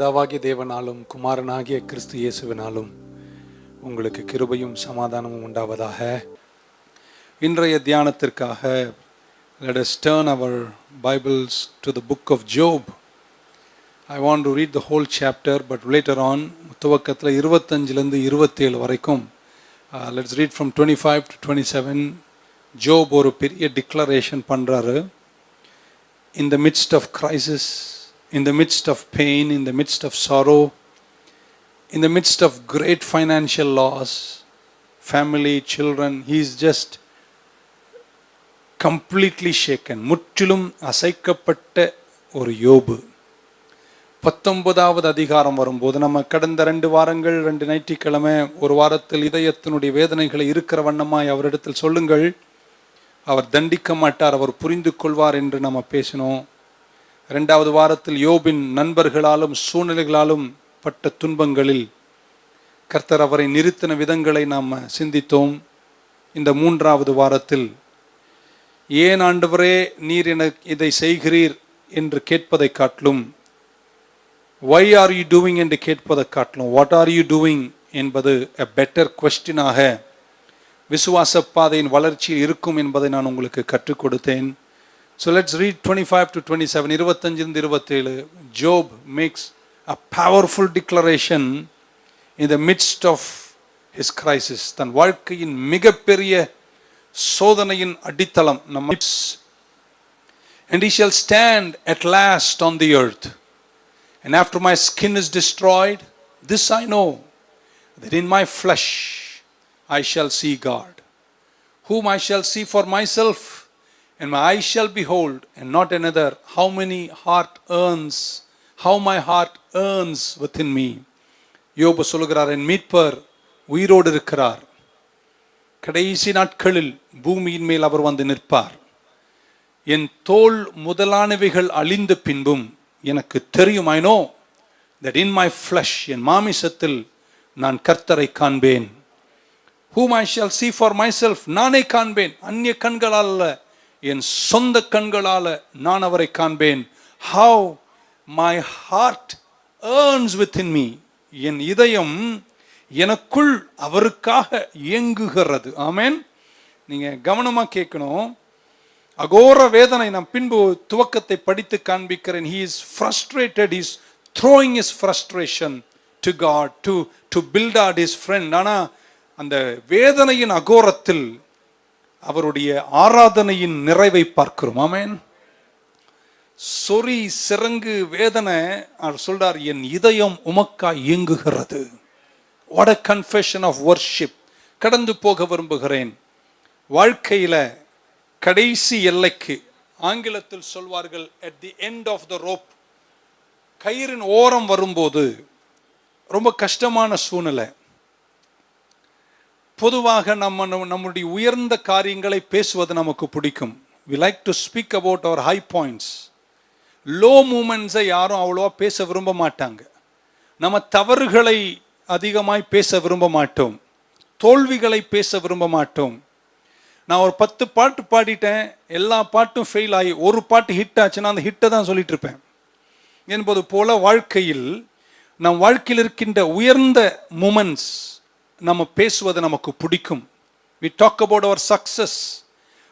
பிதாவாகிய தேவனாலும் குமாரனாகிய கிறிஸ்து இயேசுவினாலும் உங்களுக்கு கிருபையும் சமாதானமும் உண்டாவதாக. இன்றைய தியானத்திற்காக let us turn our Bibles to the book of Job. I want to read the whole chapter, but later on துவக்கத்தில் 25லிருந்து 27 வரைக்கும் let's read from 25 to 27. Job ஒரு பெரிய டிக்ளரேஷன் பண்றாரு. In the midst of crisis, in the midst of pain, in the midst of sorrow, in the midst of great financial loss, family, children, he is just completely shaken. முற்றிலும் அசைக்கப்பட்ட ஒரு யோபு. 19வது அதிகாரம் வரும்போது, நம்ம கடந்த 2 வாரங்கள் 2 ஞாயிற்றுக்கிழமை ஒரு வாரத்தில் இதயத்தினுடைய வேதனைகளை இருக்கிற வண்ணமாய் அவரிடத்தில் சொல்லுங்கள், அவர் தண்டிக்க மாட்டார், அவர் புரிந்து கொள்வார் என்று நம்ம பேசினோம். 2வது வாரத்தில் யோபின் நண்பர்களாலும் சூழ்நிலைகளாலும் பட்ட துன்பங்களில் கர்த்தர் அவரை நிறுத்தின விதங்களை நாம் சிந்தித்தோம். இந்த 3வது வாரத்தில் ஏன் ஆண்டவரே நீர் எனக்கு இதை செய்கிறீர் என்று கேட்பதை காட்டிலும், why are you doing என்று கேட்பதை காட்டிலும், what are you doing என்பது a better questionாக விசுவாச பாதையின் வளர்ச்சியில் இருக்கும் என்பதை நான் உங்களுக்கு கற்றுக் கொடுத்தேன். So let's read 25 to 27, 25 27. Job makes a powerful declaration in the midst of his crisis. தன் வாழ்க்கையின் மிகப்பெரிய சோதனையின் அடித்தளம் நம்ம. And he shall stand at last on the earth, and after my skin is destroyed, this I know, that in my flesh I shall see God, whom I shall see for myself, and my eyes shall behold, and not another. How my heart earns within me. யோபு சொல்கிறார், என் மீட்பர் உயிரோடு இருக்கிறார், கடைசி நாட்களில் பூமியின் மேல் அவர் வந்து நிற்பார். என் தோல் முதலானவைகள் அழிந்த பின்பும் எனக்கு தெரியும், I know that in my flesh, என் மாமிசத்தில் நான் கர்த்தரை காண்பேன். Whom I shall see for myself, நானே காண்பேன், அந்நிய கண்களால் அல்ல, என் சொந்த கண்களால நான் அவரை காண்பேன். How my heart earns within me, என் இதயம் எனக்குள் அவருக்காக இயங்குகிறது. ஆமென். நீங்க கவனமா கேட்கணும். அகோர வேதனை நாம் பின்பு துவக்கத்தை படித்து காண்பிக்கிறேன். He is frustrated, he is throwing his frustration to God to build out his friend. ஆனா அந்த வேதனையின் அகோரத்தில் அவருடைய ஆராதனையின் நிறைவை பார்க்கிறோம். ஆமென். சொறி சிறங்கு வேதனை அவர் சொல்றார், என் இதயம் உமக்காய் இயங்குகிறது. What a confession of worship. கடந்து போக விரும்புகிறேன். வாழ்க்கையில கடைசி எல்லைக்கு, ஆங்கிலத்தில் சொல்வார்கள் at the end of the rope, கயிறின் ஓரம் வரும்போது ரொம்ப கஷ்டமான சூழ்நிலை. பொதுவாக நம்முடைய உயர்ந்த காரியங்களை பேசுவது நமக்கு பிடிக்கும். we like to speak about our high points. Low மூமெண்ட்ஸை யாரும் அவ்வளோவா பேச விரும்ப மாட்டாங்க. நம்ம தவறுகளை அதிகமாய் பேச விரும்ப மாட்டோம், தோல்விகளை பேச விரும்ப மாட்டோம். நான் ஒரு 10 பாட்டு பாடிட்டேன், எல்லா பாட்டும் ஃபெயில் ஆகி ஒரு பாட்டு ஹிட் ஆச்சுன்னா அந்த ஹிட்டை தான் சொல்லிட்டு இருப்பேன் என்பது போல வாழ்க்கையில் நம் வாழ்க்கையில் இருக்கின்ற உயர்ந்த மூமெண்ட்ஸ் நம்ம பேசுவது நமக்கு பிடிக்கும். we talk about our success,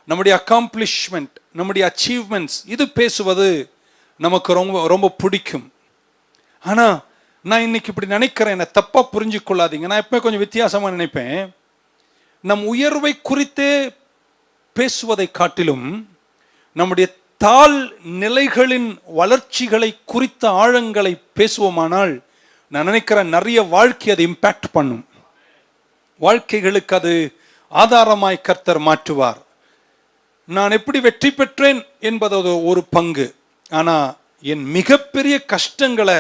நம்முடைய accomplishment, நம்முடைய achievements, இது பேசுவது நமக்கு ரொம்ப ரொம்ப பிடிக்கும். ஆனா நான் இன்னைக்கு இப்படி நினைக்கிறேன், என்ன தப்பா புரிஞ்சு கொள்ளாதீங்க, நான் எப்பவுமே கொஞ்சம் வித்தியாசமா நினைப்பேன். நம் உயர்வை குறித்தே பேசுவதை காட்டிலும் நம்முடைய தாழ் நிலைகளின் வளர்ச்சிகளை குறித்த ஆழங்களை பேசுவோமானால் நான் நினைக்கிறேன் நிறைய வாழ்க்கை அதை இம்பாக்ட் பண்ணும். வாழ்க்கைகளுக்கு அது ஆதாரமாய் கர்த்தர் மாற்றுவார். நான் எப்படி வெற்றி பெற்றேன் என்பது ஒரு பங்கு, ஆனா என் மிகப்பெரிய கஷ்டங்களை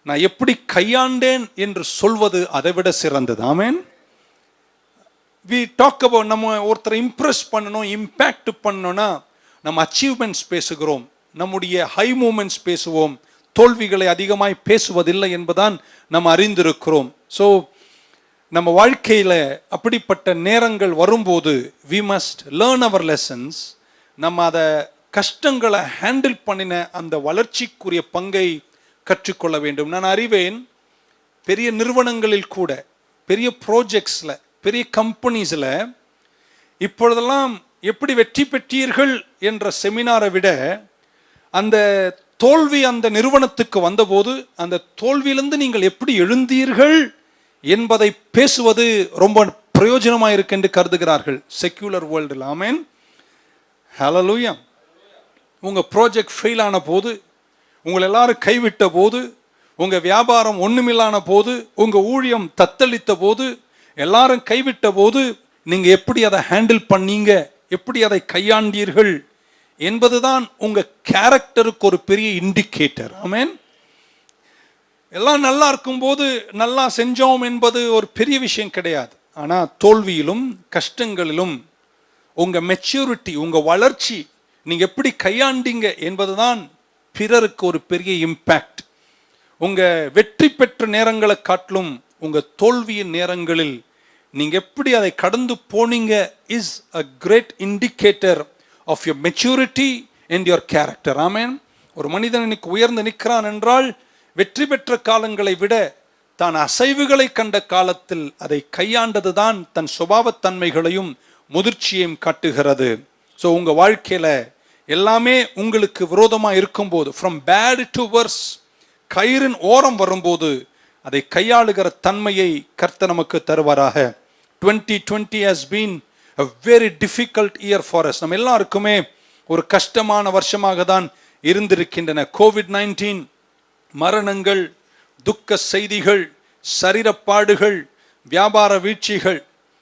நான் எப்படி கையாண்டேன் என்று சொல்வது அதை விட சிறந்தது. ஆமென். we talk about நம்ம ஒருத்தரை இம்ப்ரெஸ் பண்ணணும், இம்பாக்ட் பண்ணணும்னா நம்ம அச்சீவ்மெண்ட்ஸ் பேசுகிறோம், நம்முடைய ஹை மூமெண்ட்ஸ் பேசுவோம், தோல்விகளை அதிகமாய் பேசுவதில்லை என்பதான் நம்ம அறிந்திருக்கிறோம். ஸோ நம்ம வாழ்க்கையில அப்படிப்பட்ட நேரங்கள் வரும்போது we must learn our lessons. நம்ம அதை கஷ்டங்களை ஹேண்டில் பண்ணின அந்த வளர்ச்சிக்குரிய பங்கை கற்றுக்கொள்ள வேண்டும். நான் அறிவேன், பெரிய நிறுவனங்களில் கூட, பெரிய ப்ராஜெக்ட்ஸில், பெரிய கம்பெனிஸில் இப்பொழுதெல்லாம் எப்படி வெற்றி பெற்றீர்கள் என்ற செமினாரை விட அந்த தோல்வி அந்த நிறுவனத்துக்கு வந்தபோது அந்த தோல்வியிலிருந்து நீங்கள் எப்படி எழுந்தீர்கள் என்பதை பேசுவது ரொம்ப பிரயோஜனமாக இருக்கு என்று கருதுகிறார்கள் செக்யூலர் வேர்ல்டில். ஆமென், ஹல்லேலூயா. உங்க ப்ராஜெக்ட் ஃபெயில் ஆன போது, உங்களை எல்லாரும் கைவிட்ட போது, உங்க வியாபாரம் ஒண்ணுமில்லான போது, உங்க ஊழியம் தத்தளித்த போது, எல்லாரும் கைவிட்ட போது நீங்க எப்படி அதை ஹேண்டில் பண்ணீங்க, எப்படி அதை கையாண்டீர்கள் என்பதுதான் உங்க கேரக்டருக்கு ஒரு பெரிய இண்டிகேட்டர். ஆமென். எல்லாம் நல்லா இருக்கும் போது நல்லா செஞ்சோம் என்பது ஒரு பெரிய விஷயம் கிடையாது. ஆனா தோல்வியிலும் கஷ்டங்களிலும் உங்க மெச்சூரிட்டி, உங்க வளர்ச்சி, நீங்க எப்படி கையாண்டீங்க என்பதுதான் பிறருக்கு ஒரு பெரிய இம்பேக்ட். உங்க வெற்றி பெற்ற நேரங்களை காட்டிலும் உங்க தோல்வியின் நேரங்களில் நீங்க எப்படி அதை கடந்து போனீங்க is a great indicator of your maturity and your character. ஆமென். ஒரு மனிதன் இன்னைக்கு உயர்ந்து நிற்கிறான் என்றால் வெற்றி பெற்ற காலங்களை விட தான் அசைவுகளை கண்ட காலத்தில் அதை கையாண்டதுதான் தன் சுபாவத்தன்மைகளையும் முதிர்ச்சியையும் காட்டுகிறது. ஸோ உங்க வாழ்க்கையில எல்லாமே உங்களுக்கு விரோதமா இருக்கும்போது, ஃப்ரம் பேட் டு வர்ஸ், கயிறின் ஓரம் வரும்போது அதை கையாளுகிற தன்மையை கர்த்தர் நமக்கு தருவாராக. 2020 has been a very difficult year for us. நம்ம எல்லாருக்குமே ஒரு கஷ்டமான வருஷமாக தான் இருந்திருக்கின்றன. COVID-19 மரணங்கள், துக்க செய்திகள், சரீரப்பாடுகள், வியாபார வீழ்ச்சிகள்.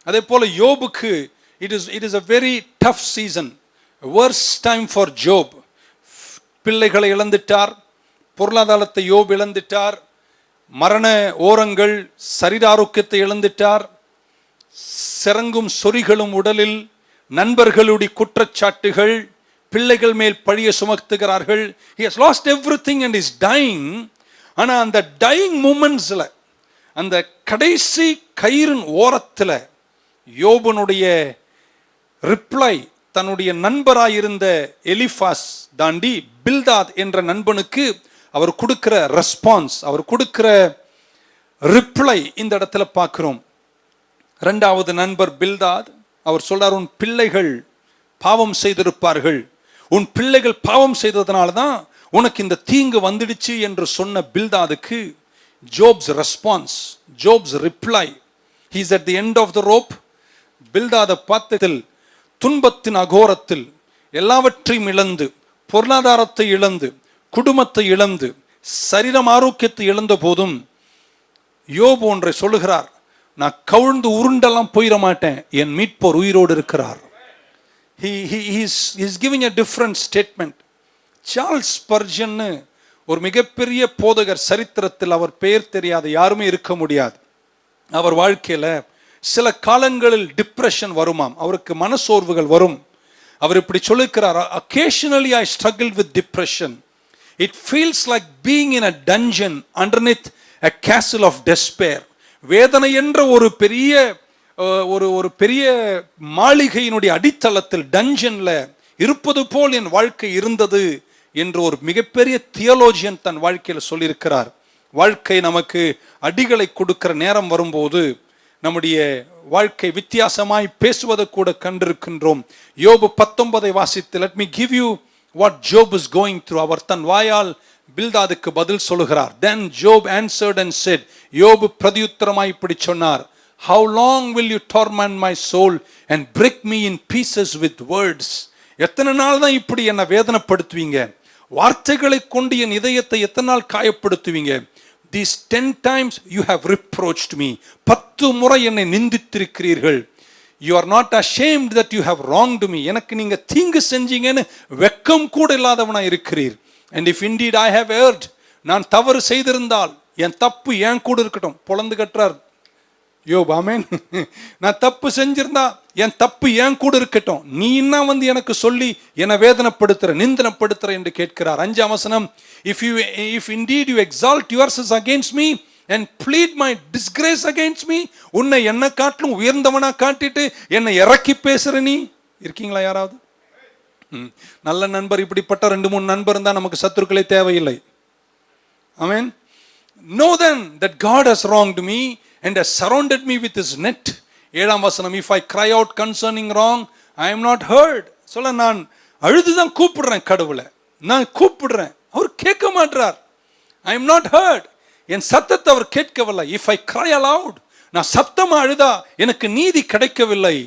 அதே போல யோபுக்கு it is a very tough season, a worst time for Job. பிள்ளைகளை இழந்துட்டார், பொருளாதாரத்தை யோப் இழந்துட்டார், மரண ஓரங்கள், சரீர ஆரோக்கியத்தை இழந்துட்டார், சிறங்கும் சொறிகளும் உடலில், நண்பர்களுடைய குற்றச்சாட்டுகள், பிள்ளைகள் மேல் பழிய சுமத்துகிறார்கள். He has lost everything and is dying. ஆனா அந்த டையிங் மூமெண்ட்ஸ்ல, அந்த கடைசி கயிறின் ஓரத்துல யோபனுடைய ரிப்ளை தன்னுடைய நண்பராயிருந்த எலிஃபாஸ் தாண்டி பில்தாத் என்ற நண்பனுக்கு அவர் கொடுக்கிற ரெஸ்பான்ஸ், அவர் கொடுக்கிற ரிப்ளை இந்த இடத்துல பார்க்கிறோம். இரண்டாவது நண்பர் பில்தாத், அவர் சொல்றார், உன் பிள்ளைகள் பாவம் செய்திருப்பார்கள், உன் பிள்ளைகள் பாவம் செய்ததுனால தான் உனக்கு இந்த தீங்கு வந்துடுச்சு என்று சொன்ன பில்தாதுக்கு Job's response, Job's reply, he is at the end of the rope. பில்தாதை பார்த்ததில் துன்பத்தின் அகோரத்தில் எல்லாவற்றையும் இழந்து, பொருளாதாரத்தை இழந்து, குடும்பத்தை இழந்து, சரீரம் ஆரோக்கியத்தை இழந்த போதும் யோபு ஒன்றை சொல்லுகிறார், நான் கவுழ்ந்து உருண்டெல்லாம் போயிட மாட்டேன், என் மீட்போர் உயிரோடு இருக்கிறார். He is giving a different statement. Charles Spurgeon ஒரு மிகப்பெரிய போதகர், சரித்திரத்தில் அவர் பெயர் தெரியாத யாருமே இருக்க முடியாது. அவர் வாழ்க்கையில சில காலங்களில் டிப்ரெஷன் வருமாம், அவருக்கு மனசோர்வுகள் வரும். அவர் இப்படி சொல்லிருக்கிறார், occasionally I struggle with depression. It feels like being in a dungeon underneath a castle of despair. வேதனை என்ற ஒரு பெரிய ஒரு பெரிய மாளிகையினுடைய அடித்தளத்தில், டஞ்சன்ல இருப்பது போல் என் வாழ்க்கை இருந்தது என்று ஒரு மிகப்பெரிய தியோலோஜியன் தன் வாழ்க்கையில சொல்லியிருக்கிறார். வாழ்க்கை நமக்கு அடிகளை கொடுக்கிற நேரம் வரும்போது நம்முடைய வாழ்க்கை வித்தியாசமாய் பேசுவதை கூட கண்டிருக்கின்றோம். யோபு 19 வாசித்து, let me give you what Job is going through. அவர் தன் வாயால் பில்தாதுக்கு பதில் சொல்லுகிறார். Then Job answered and said, யோபு பிரதியுத்தரமாய் இப்படி சொன்னார், how long will you torment my soul and break me in pieces with words? எத்தனை நாள் தான் இப்படி என்னை வேதனைப்படுத்துவீங்க, வார்த்தைகளை கொண்டு என் இதயத்தை எத்தனை நாள் காயப்படுத்துவீங்க? These 10 times you have reproached me. 10 முறை என்னை நிந்தித்திருக்கிறீர்கள். You are not ashamed that you have wronged me. எனக்கு நீங்க தீங்கு செஞ்சீங்கன்னு வெக்கம் கூட இல்லாதவனா இருக்கிறீர். And if indeed I have erred, நான் தவறு செய்திருந்தால் என் தப்பு ஏன் கூட இருக்கட்டும். பொளந்து கட்டுறார் யோபு. ஆமென். நான் தப்பு செஞ்சிருந்தா என் தப்பு ஏன் கூட இருக்கட்டும், நீ என்ன வந்து எனக்கு சொல்லி என்னை வேதனைப்படுத்துற, நிந்தனப்படுத்துற என்று கேட்கிறார். 5ஆம் வசனம், if indeed you exalt yourselves against me and plead my disgrace against me, உன்னை என்ன காட்டிலும் உயர்ந்தவனா காட்டிட்டு என்னை இறக்கி பேசுற நீ இருக்கீங்களா யாராவது? நல்ல நண்பர், இப்படிப்பட்ட 2-3 நண்பர் இருந்தா நமக்கு சத்துருக்களே தேவையில்லை. Amen. Know then that God has wronged me and has surrounded me with his net. 7ஆம் வசனம், if I cry out concerning wrong, I am not heard. சொல்ல, நான் அழுதுதான் கூப்பிடுறேன் கடவுளை, நான் கூப்பிடுறேன், அவர் கேட்க மாட்டார். I am not heard. என் சத்தத்தை அவர் கேட்கவில்லை. if I cry aloud, நான் சத்தமா அழுதா எனக்கு நீதி கிடைக்கவில்லை.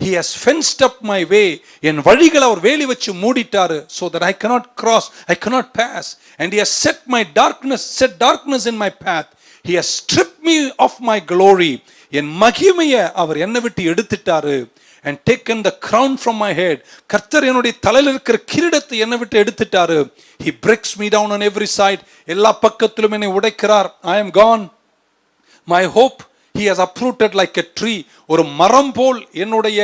He has fenced up my way. என் வழிகளை அவர் வேலி வச்சு மூடிட்டாரு. So that I cannot cross, I cannot pass. And he has set darkness in my path. He has stripped me of my glory. என் மகிமையை அவர் என்னை விட்டு எடுத்துட்டாரு. And taken the crown from my head. கர்த்தர் என்னுடைய தலையில் இருக்கிற கிரீடத்தை என்னை விட்டு எடுத்துட்டாரு. He breaks me down on every side. எல்லா பக்கத்திலும் என்னை உடைக்கிறார். I am gone. My hope he has uprooted like a tree. ஒரு மரம் போல் என்னுடைய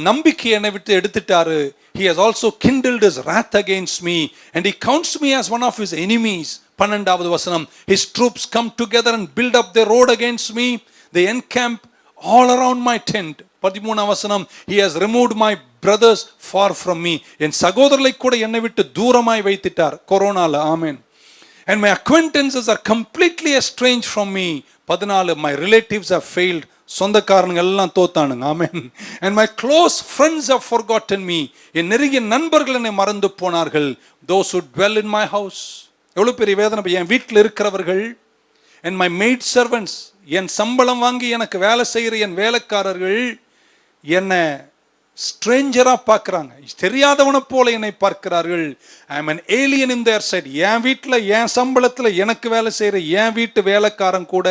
நம்பிக்கை என்னை விட்டு எடுத்துட்டாரு. He has also kindled his wrath against me and he counts me as one of his enemies. 12வது வசனம், his troops come together and build up their road against me. They encamp all around my tent. 13ஆம் வசனம், he has removed my brothers far from me. என் சகோதரர்களை கூட என்னை விட்டு தூரமாய் வைத்திட்டார் கொரோனால. ஆமென். And my acquaintances are completely estranged from me. 14, my relatives have failed. சொந்தக்காரங்க எல்லாம் தோத்தானுங்க. ஆமென். And my close friends have forgotten me. என் நெருங்கிய நண்பர்கள் என்னை மறந்து போனார்கள். Those who dwell in my house. எவ்வளவு பெரிய வேதனை. என் வீட்டில் இருக்கிறவர்கள், and my maid servants, என் சம்பளம் வாங்கி எனக்கு வேலை செய்கிற என் வேலைக்காரர்கள் என்னை ஸ்ட்ரேஞ்சரா பார்க்கிறாங்க, தெரியாதவனை போல என்னை பார்க்கிறார்கள். ஐ am an alien in their sight. என் வீட்டில் என் சம்பளத்தில் எனக்கு வேலை செய்கிற என் வீட்டு வேலைக்காரன் கூட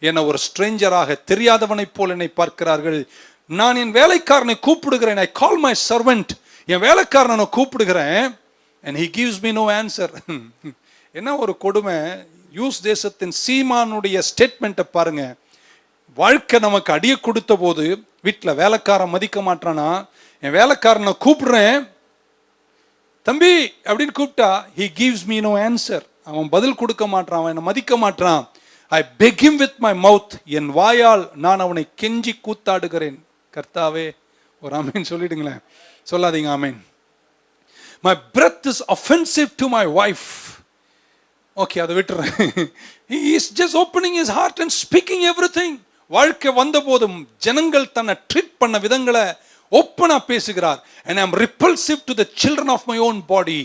என்னை ஒரு ஸ்ட்ரேஞ்சராக, தெரியாதவனை போல என்னை பார்க்கிறார்கள். நான் என் வேலைக்காரனை கூப்பிடுகிறேன். ஐ கால் மை சர்வெண்ட். என் வேலைக்காரனை கூப்பிடுகிறேன். and he gives me no answer. என்ன ஒரு கொடுமை. யூஸ் தேசத்தின் சீமானுடைய ஸ்டேட்மெண்ட்டை பாருங்க. வாழ்க்கை நமக்கு அடிய கொடுத்த போது வீட்டில் வேலைக்காரன் மதிக்க மாட்டானா, என் வேலைக்காரனை கூப்பிடுறேன், தம்பி அப்படின்னு கூப்பிட்டா, he gives me no answer. அவன் பதில் கொடுக்க மாட்டான், அவன் என்னை மதிக்க மாட்டான். I beg him with my mouth. என் வாயால் நான் அவனை கெஞ்சி கூத்தாடுகிறேன். கர்த்தாவே, ஒரு ஆமேன் சொல்லிடுங்களேன். சொல்லாதீங்க ஆமேன். My breath is offensive to my wife. Okay, அதை விட்டுறேன். He is just opening his heart and speaking everything. வாழ்க்கை வந்த போதும் ஜனங்கள் தன்னை ட்ரீட் பண்ண விதங்களை ஓப்பனா பேசுகிறார். and I am repulsive to the children of my own body.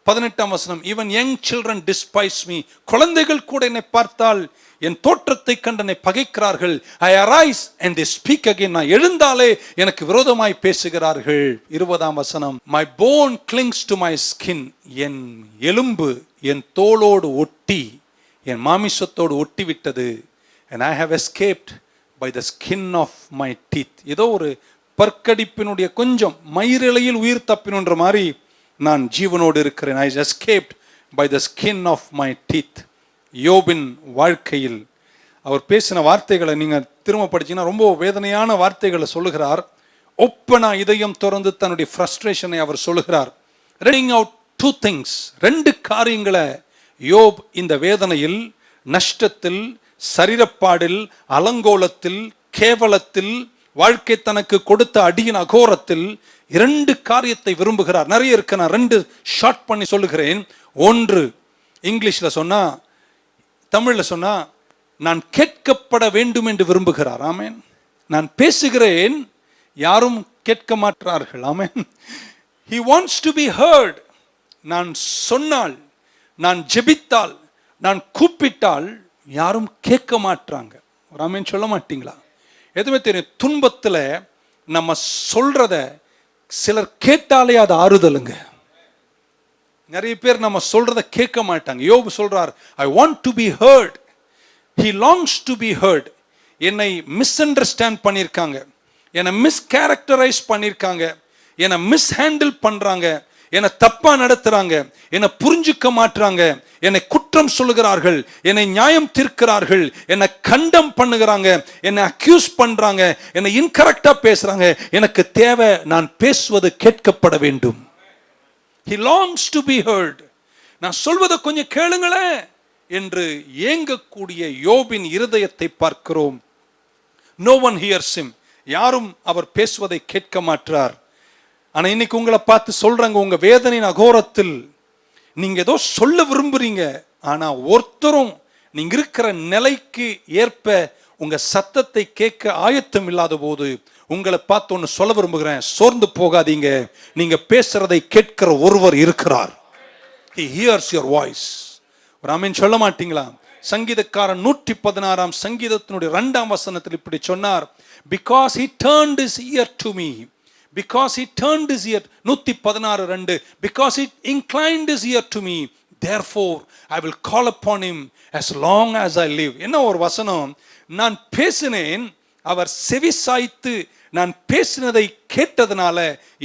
18ஆம் வசனம், even young children despise me. குழந்தைகள் கூட என்னை பார்த்தால் என் தோற்றத்தை கண்டு என்னை பகைக்கிறார்கள். I arise and they speak again. நான் எழுந்தாலே எனக்கு விரோதமாய் பேசுகிறார்கள். 20ஆம் வசனம், my bone clings to my skin. என் எலும்பு என் தோளோடு ஒட்டி, என் மாமிசத்தோடு ஒட்டி விட்டது. and I have escaped by the skin of my teeth. ஏதோ ஒரு பற்கடிப்பினுடைய கொஞ்சம் மயிரிழையில் உயிர் தப்பினுன்ற மாதிரி நான் ஜீவனோடு இருக்கிறேன். I escaped by the skin of my teeth. யோபின் வாழ்க்கையில் அவர் பேசின வார்த்தைகளை நீங்க திரும்ப படிச்சீங்கன்னா ரொம்ப வேதனையான வார்த்தைகளை சொல்லுகிறார். ஒப்பனா இதயம் திறந்து தன்னுடைய ஃப்ரஸ்ட்ரேஷனை அவர் சொல்லுகிறார். reading out two things, ரெண்டு காரியங்களை யோப் இந்த வேதனையில், நஷ்டத்தில், சரீரப்பாடில், அலங்கோலத்தில், கேவலத்தில், வாழ்க்கை தனக்கு கொடுத்த அடியின் அகோரத்தில் இரண்டு காரியத்தை விரும்புகிறார். நிறைய இருக்கு, நான் ரெண்டு ஷார்ட் பண்ணி சொல்லுகிறேன். ஒன்று, இங்கிலீஷ்ல சொன்னா, தமிழ்ல சொன்னா, நான் கேட்கப்பட வேண்டும் என்று விரும்புகிறார். ஆமென். நான் பேசுகிறேன், யாரும் கேட்க மாட்டார்கள். ஆமென். He wants to be heard. நான் சொன்னால், நான் ஜெபித்தால், நான் கூப்பிட்டால் யாரும் கேட்க மாட்டாங்க. ஒரு ஆமென் சொல்ல மாட்டீங்களா? எதுவுமே தெரியும். துன்பத்தில் நம்ம சொல்றத சிலர் கேட்டாலே அது ஆறுதலுங்க. நிறைய பேர் நம்ம சொல்றத கேட்க மாட்டாங்க. யோபு சொல்றார், I want to be heard. He longs to be heard. என்னை மிஸ் அண்டர்ஸ்டாண்ட் பண்ணியிருக்காங்க, என்னை மிஸ்கேரக்டரைஸ் பண்ணியிருக்காங்க, என்னை மிஸ்ஹேண்டில் பண்றாங்க, என்னை தப்பா நடத்துறாங்க, என்னை புரிஞ்சுக்க மாட்டாங்க, என்னை குற்றம் சொல்லுகிறார்கள், என்னை நியாயம் தீர்க்கிறார்கள், என்னை கண்டம் பண்ணுகிறாங்க, என்னை அக்யூஸ் பண்றாங்க, என்னை இன்கரெக்டா பேசுறாங்க. எனக்கு தேவை, நான் பேசுவது கேட்கப்பட வேண்டும். He longs to be heard. நான் சொல்வதை கொஞ்சம் கேளுங்களேன் என்று ஏங்கக்கூடிய யோபின் இருதயத்தை பார்க்கிறோம். No one hears him. யாரும் அவர் பேசுவதை கேட்க மாட்டார். ஆனா இன்னைக்கு உங்களை பார்த்து சொல்றாங்க, உங்க வேதனையின் அகோரத்தில் நீங்க ஏதோ சொல்ல விரும்புறீங்க, ஆனா ஒருத்தரும் நீங்க இருக்கிற நிலைக்கு ஏற்ப உங்க சத்தத்தை கேட்க ஆயத்தம் இல்லாத போது உங்களை பார்த்து ஒன்று சொல்ல விரும்புகிறேன், சோர்ந்து போகாதீங்க. நீங்க பேசுறதை கேட்கிற ஒருவர் இருக்கிறார். He hears your voice. ஒரு ஆமென் சொல்ல மாட்டீங்களா? சங்கீதக்காரன் 116 சங்கீதத்தினுடைய 2 வசனத்தில் இப்படி சொன்னார், because he turned his ear to me, because he turned his ear, 116:2, because he inclined his ear to me, therefore I will call upon him as long as I live. என்ன ஒரு வசனம், நான் பேசினேன், அவர் செவி சாய்த்து நான் பேசினதை கேட்டதுனால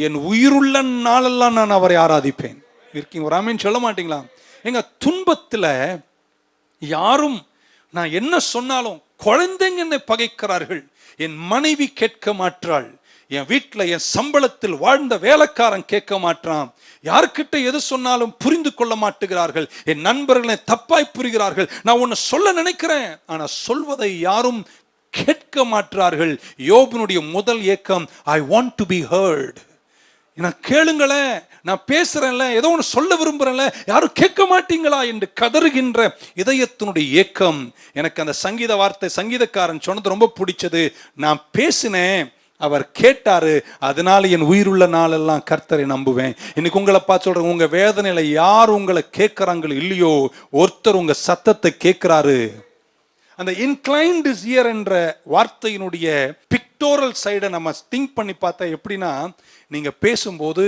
என் உயிருள்ள நாளெல்லாம் நான் அவரை ஆராதிப்பேன். இருக்கீங்க? ஒரு ஆமென் சொல்ல மாட்டீங்களா? எங்க துன்பத்துல யாரும் நான் என்ன சொன்னாலும், குழந்தைங்க என்னை பகைக்கிறார்கள், என் மனைவி கேட்க மாட்டாள், என் வீட்டில் என் சம்பளத்தில் வாழ்ந்த வேலைக்காரன் கேட்க மாட்டான், யார்கிட்ட எது சொன்னாலும் புரிந்து கொள்ள மாட்டுகிறார்கள், என் நண்பர்களை தப்பாய் புரிகிறார்கள், நான் உன்னை சொல்ல நினைக்கிறேன் ஆனா சொல்வதை யாரும் கேட்க மாட்டார்கள். யோபனுடைய முதல் ஏக்கம், I want to be hurt. நான் கேளுங்களேன், நான் பேசுறேன்ல, ஏதோ ஒன்று சொல்ல விரும்புறேன்ல, யாரும் கேட்க மாட்டீங்களா என்று கதறுகின்ற இதயத்தினுடைய ஏக்கம். எனக்கு அந்த சங்கீத வார்த்தை சங்கீதக்காரன் சொன்னது ரொம்ப பிடிச்சது. நான் பேசினேன், அவர் கேட்டாரு, அதனால என் உயிருள்ள நாளெல்லாம் கர்த்தரை நம்புவேன். இன்னைக்கு உங்களை பார்த்து சொல்றேன், உங்க வேதனையில யார் உங்களை கேட்கறாங்களோ இல்லையோ, ஒருத்தர் உங்க சத்தத்தை கேட்கிறாரு. அந்த இன்க்ளைன்ட் இஸ் இயர் என்ற வார்த்தையினுடைய பிக்டோரல் சைடை நம்ம திங்க் பண்ணி பார்த்தா எப்படின்னா, நீங்க பேசும்போது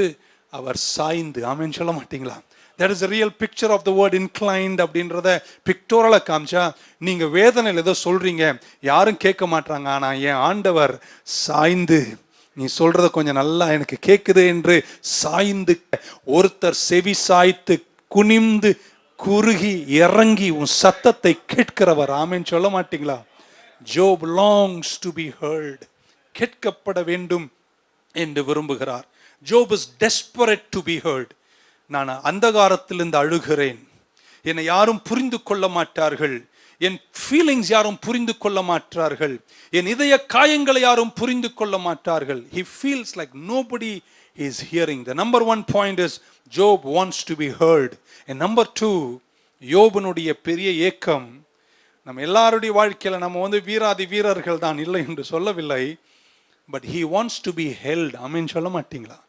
அவர் சாய்ந்து, ஆமென் சொல்ல மாட்டீங்களா? That is a real picture of the word inclined அப்படின்றத பிக்டோரலா காமிச்சா, நீங்க வேதனையில் ஏதோ சொல்றீங்க, யாரும் கேட்க மாட்டாங்க, ஆனா என் ஆண்டவர் சாய்ந்து, நீ சொல்றத கொஞ்சம் நல்லா எனக்கு கேட்குது என்று சாய்ந்து, ஒருத்தர் செவி சாய்த்து குனிந்து குறுகி இறங்கி உன் சத்தத்தை கேட்கிறவர். ஆமென் சொல்ல மாட்டீங்களா? Job longs to be heard. கேட்கப்பட வேண்டும் என்று விரும்புகிறார். Job is desperate to be heard. நான் அந்தகாரத்திலிருந்து அழுகிறேன், என்னை யாரும் புரிந்து கொள்ள மாட்டார்கள், என் ஃபீலிங்ஸ் யாரும் புரிந்து கொள்ள மாட்டார்கள், என் இதய காயங்களை யாரும் புரிந்து கொள்ள மாட்டார்கள். He feels like nobody is hearing. The number one point is Job wants to be heard. And number two, யோபனுடைய பெரிய ஏக்கம், நம்ம எல்லாருடைய வாழ்க்கையில நம்ம வீராதி வீரர்கள் தான், இல்லை என்று சொல்லவில்லை, but he wants to be held. ஆமென் சொல்ல மாட்டீங்களா?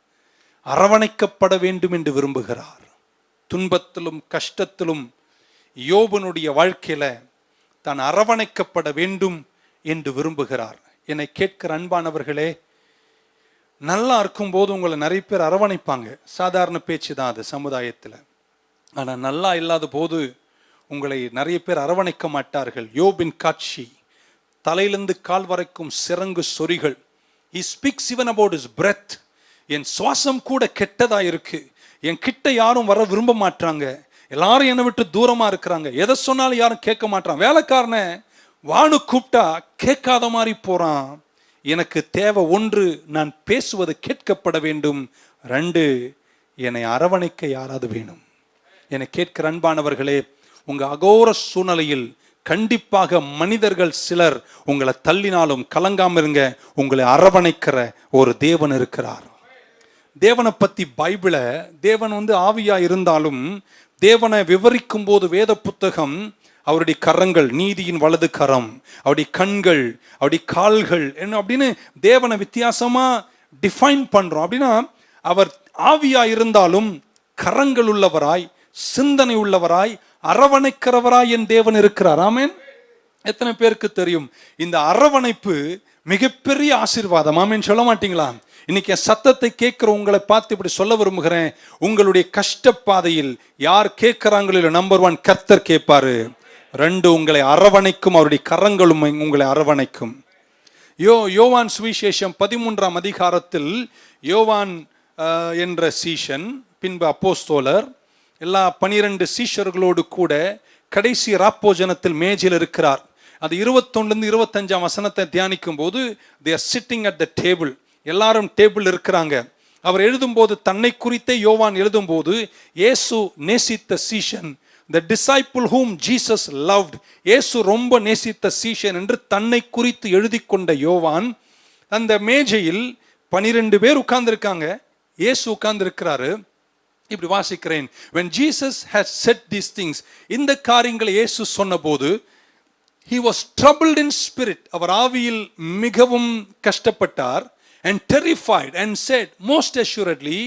அரவணைக்கப்பட வேண்டும் என்று விரும்புகிறார். துன்பத்திலும் கஷ்டத்திலும் யோபனுடைய வாழ்க்கையில தான் அரவணைக்கப்பட வேண்டும் என்று விரும்புகிறார். என்னை கேட்கிற அன்பானவர்களே, நல்லா இருக்கும்போது உங்களை நிறைய பேர் அரவணைப்பாங்க, சாதாரண பேச்சு தான் அது சமுதாயத்தில். ஆனால் நல்லா இல்லாத போது உங்களை நிறைய பேர் அரவணைக்க மாட்டார்கள். யோபின் காட்சி, தலையிலிருந்து கால் வரைக்கும் சிறங்கு சொறிகள். He speaks even about his breath. என் சுவாசம் கூட கெட்டதா இருக்கு, என் கிட்ட யாரும் வர விரும்ப மாட்டாங்க, எல்லாரும் என்னை விட்டு தூரமா இருக்கிறாங்க, எதை சொன்னாலும் யாரும் கேட்க மாட்டான், வேலைக்காரனை வானு கூப்பிட்டா கேட்காத மாதிரி போறான். எனக்கு தேவை ஒன்று, நான் பேசுவது கேட்கப்பட வேண்டும். 2, என்னை அரவணைக்க யாராவது வேணும். என்னை கேட்கிற அன்பானவர்களே, உங்க அகோர சூழ்நிலையில் கண்டிப்பாக மனிதர்கள் சிலர் உங்களை தள்ளினாலும் கலங்காம இருங்க, உங்களை அரவணைக்கிற ஒரு தேவன் இருக்கிறார். தேவனை பத்தி பைபிள, தேவன் ஆவியா இருந்தாலும் தேவனை விவரிக்கும் போது வேத புத்தகம் அவருடைய கரங்கள், நீதியின் வலது கரம், அவருடைய கண்கள், அவருடைய கால்கள் என்ன அப்படின்னு தேவனை வித்தியாசமா டிஃபைன் பண்றோம். அப்படின்னா அவர் ஆவியா இருந்தாலும் கரங்கள் உள்ளவராய், சிந்தனை உள்ளவராய், அரவணைக்கிறவராய் என் தேவன் இருக்கிறார். ஆமென். எத்தனை பேருக்கு தெரியும் இந்த அரவணைப்பு மிகப்பெரிய ஆசீர்வாதம்? ஆமென் சொல்ல மாட்டீங்களா? இன்னைக்கு என் சத்தத்தை கேட்கிற உங்களை பார்த்து இப்படி சொல்ல விரும்புகிறேன், உங்களுடைய கஷ்டப்பாதையில் யார் கேட்கிறாங்களோ, நம்பர் 1 கர்த்தர் கேட்பாரு. 2, உங்களை அரவணைக்கும், அவருடைய கரங்களும் உங்களை அரவணைக்கும். யோவான் சுவிசேஷம் 13ஆம் அதிகாரத்தில் யோவான் என்ற சீஷன், பின்பு அப்போஸ்தலர், எல்லா 12 சீஷர்களோடு கூட கடைசி ராப்போஜனத்தில் மேஜையில் இருக்கிறார். அது 21 25 வசனத்தை தியானிக்கும் போது they are sitting at the table, எல்லாரும் டேபிள் இருக்கிறாங்க. அவர் எழுதும்போது, தன்னை குறித்தே யோவான் எழுதும்போது, இயேசு நேசித்த சீஷன், the disciple whom Jesus loved, இயேசு ரொம்ப நேசித்த சீஷன் என்று தன்னை குறித்து எழுதி கொண்ட யோவான், அந்த மேஜையில் 12 பேர் உட்கார்ந்து இருக்காங்க, இயேசு உட்கார்ந்து இருக்கிறாரு. இப்படி வாசிக்கிறேன். when Jesus had said these things, இந்த காரியங்களை இயேசு சொன்னபோது, he was troubled in spirit, அவர் ஆவியில் மிகவும் கஷ்டப்பட்டார், and terrified and said, most assuredly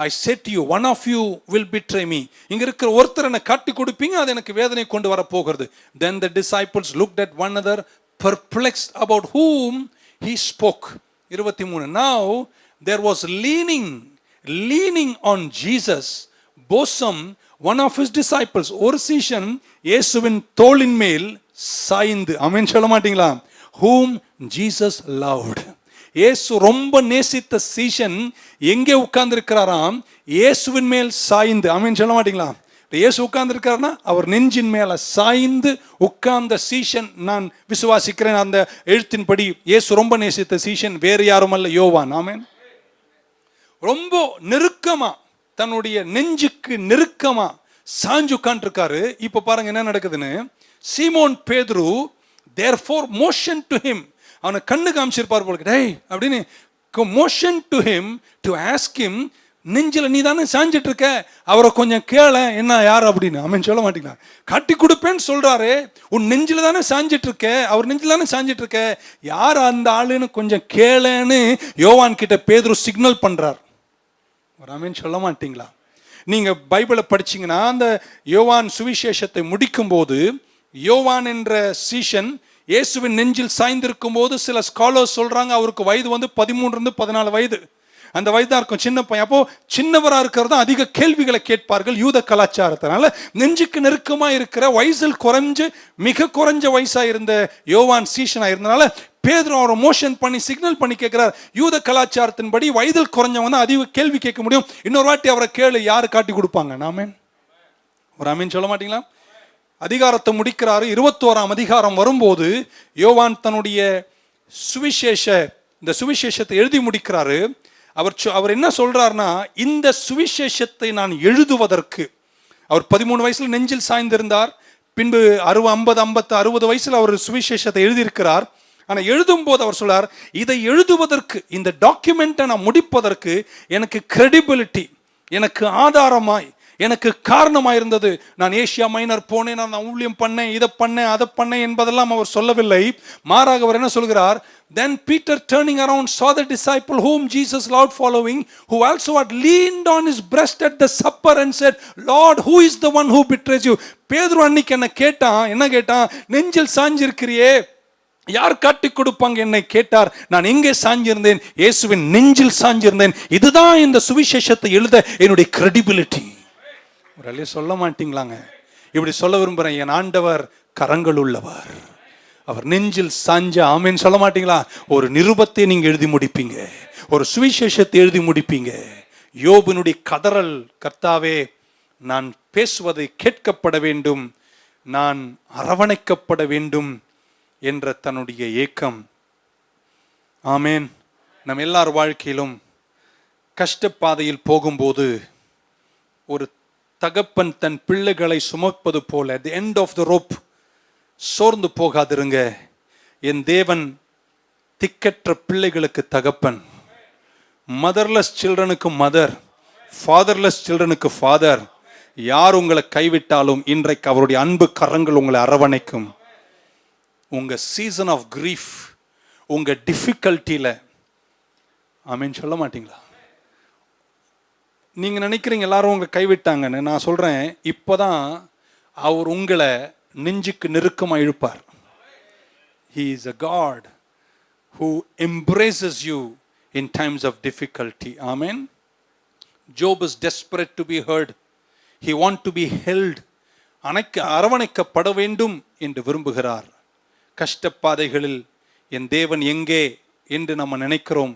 I said to you, one of you will betray me. இங்க இருக்கிற ஒருத்தர் என்ன காட்டி கொடுப்பீங்க, அது எனக்கு வேதனை கொண்டு வர போகிறது. Then the disciples looked at one another, perplexed about whom he spoke. 23. Now there was leaning on Jesus bosom one of his disciples. ஒரு சீஷன் இயேசுவின் தோளின் மேல் சாய்ந்து, ஆமென் சொல்ல மாட்டீங்களா? whom Jesus loved. இயேசு ரொம்ப நேசித்த சீஷன் எங்கே உட்கார்ந்து இருக்கிறாராம்? இயேசுவின் மேல் சாய்ந்து, ஆமென் சொல்ல மாட்டீங்களா? இயேசு உட்கார்ந்து இருக்காருன்னா அவர் நெஞ்சின் மேல சாய்ந்து உட்கார்ந்த சீஷன் நான் விசுவாசிக்கிறேன். அந்த எழுத்தின்படி இயேசு ரொம்ப நேசித்த சீஷன் வேறு யாரும் அல்ல, யோவான். ஆமென். ரொம்ப நெருக்கமா, தன்னுடைய நெஞ்சுக்கு நெருக்கமா சாஞ்சு உட்கார்ந்து இருக்காரு. இப்ப பாருங்க என்ன நடக்குதுன்னு. சீமோன் பேதுரு therefore motion to him, அவனை கண்ணு காமிச்சிருப்பார் போல, டேய் அப்படின்னு motion to him to ask him, நெஞ்சில நீ தானே சாஞ்சிட்டு இருக்க, அவரை கொஞ்சம் கேள என்ன யார் அப்படின்னு. அவன் சொல்ல மாட்டீங்களா? காட்டி கொடுப்பேன்னு சொல்றாரு, உன் நெஞ்சில தானே சாஞ்சிட்டு இருக்க, அவர் நெஞ்சில தானே சாஞ்சிட்டு இருக்க, யார் அந்த ஆளுன்னு கொஞ்சம் கேளன்னு யோவான் கிட்ட பேதுரு சிக்னல் பண்றார். அவன் சொல்ல மாட்டீங்களா? நீங்க பைபிளை படிச்சீங்கன்னா அந்த யோவான் சுவிசேஷத்தை முடிக்கும் போது யோவான் என்ற சீஷன் இயேசுவின் நெஞ்சில் சாய்ந்திருக்கும் போது சில ஸ்காலர்ஸ் சொல்றாங்க அவருக்கு வயது 13 to 14 வயது. அந்த வயதா இருக்கும், சின்ன பையன். அப்போ சின்னவரா இருக்கிறது அதிக கேள்விகளை கேட்பார்கள் யூத கலாச்சாரத்தினால. நெஞ்சுக்கு நெருக்கமா இருக்கிற வயசில் மிக குறைஞ்ச வயசா இருந்த யோவான் சீஷனா இருந்தனால பேதுரு அவரை மோஷன் பண்ணி சிக்னல் பண்ணி கேட்கிறார். யூத கலாச்சாரத்தின்படி வயதில் குறைஞ்சவங்க தான் அதிக கேள்வி கேட்க முடியும். இன்னொரு வாட்டி அவரை கேளு, யாரு காட்டி கொடுப்பாங்க? ஆமென். ஒரு ஆமென் சொல்ல மாட்டீங்களா? அதிகாரத்தை முடிக்கிறாரு. 21ஆம் அதிகாரம் வரும்போது யோவான் தன்னுடைய இந்த சுவிசேஷத்தை எழுதி முடிக்கிறாரு. அவர் என்ன சொல்றாருன்னா, இந்த சுவிசேஷத்தை நான் எழுதுவதற்கு, அவர் 13 வயசுல நெஞ்சில் சாய்ந்திருந்தார். பின்பு 60 வயசுல அவர் சுவிசேஷத்தை எழுதியிருக்கிறார். ஆனா எழுதும் போது அவர் சொல்றார், இதை எழுதுவதற்கு, இந்த டாக்குமெண்ட்டை நான் முடிப்பதற்கு எனக்கு கிரெடிபிலிட்டி, எனக்கு ஆதாரமாய், எனக்கு காரணமாக இருந்தது. நான் ஏசியா மைனர் போனேன், நான் ஊழியம் பண்ணேன், இதை பண்ணேன், அதை பண்ணேன் என்பதெல்லாம் அவர் சொல்லவில்லை. மாறாக அவர் என்ன சொல்கிறார்? Then Peter turning around saw the disciple whom Jesus loved following, who also had leaned on his breast at the supper and said, Lord, who is the one who betrays you? பேதுரு அன்னைக்கு என்ன கேட்டான், நெஞ்சில் சாஞ்சிருக்கிறியே, யார் காட்டி கொடுப்பாங்க என்னை கேட்டார். நான் எங்கே சாஞ்சிருந்தேன்? இயேசுவின் நெஞ்சில் சாஞ்சிருந்தேன். இதுதான் இந்த சுவிசேஷத்தை எழுத என்னுடைய கிரெடிபிலிட்டி. ஒரு சொல்ல மாட்டீங்களாங்க? இப்படி சொல்ல விரும்புறேன், என் ஆண்டவர் கரங்கள் உள்ளவர், அவர் நெஞ்சில் சாஞ்ச, ஆமென் சொல்ல மாட்டீங்களா? ஒரு நிருபத்தை நீங்க எழுதி முடிப்பீங்க, ஒரு சுவிசேஷத்தை எழுதி முடிப்பீங்க. யோபுனுடைய கதறல், கர்த்தாவே நான் பேசுவதை கேட்கப்பட வேண்டும், நான் அரவணைக்கப்பட வேண்டும் என்ற தன்னுடைய ஏக்கம். ஆமென். நம் எல்லார் வாழ்க்கையிலும் கஷ்டப்பாதையில் போகும்போது ஒரு தகப்பன் தன் பிள்ளைகளை சுமப்பது போல at the end of the rope சோர்ந்து போகாதிருங்க. என் தேவன் திக்கற்ற பிள்ளைகளுக்கு தகப்பன், மதர்லெஸ் சில்ட்ரனுக்கு மதர், ஃபாதர்லெஸ் சில்ட்ரனுக்கு ஃபாதர். யார் உங்களை கைவிட்டாலும் இன்றைக்கு அவருடைய அன்பு கரங்கள் உங்களை அரவணைக்கும். உங்க சீசன் ஆஃப் கிரீஃப், உங்க டிஃபிகல்ட்டியில, ஆமென் சொல்ல மாட்டீங்களா? நீங்க நினைக்கிறீங்க எல்லாரும் உங்களை கைவிட்டாங்கன்னு. நான் சொல்றேன், இப்போதான் அவர் உங்களை நெஞ்சுக்கு நெருக்கமா இழுப்பார். He is a God who embraces you in times of difficulty. Amen. Job is desperate to be heard. He want to be held. அரவணைக்கப்பட வேண்டும் என்று விரும்புகிறார். கஷ்டப்பாதைகளில் என் தேவன் எங்கே என்று நம்ம நினைக்கிறோம்.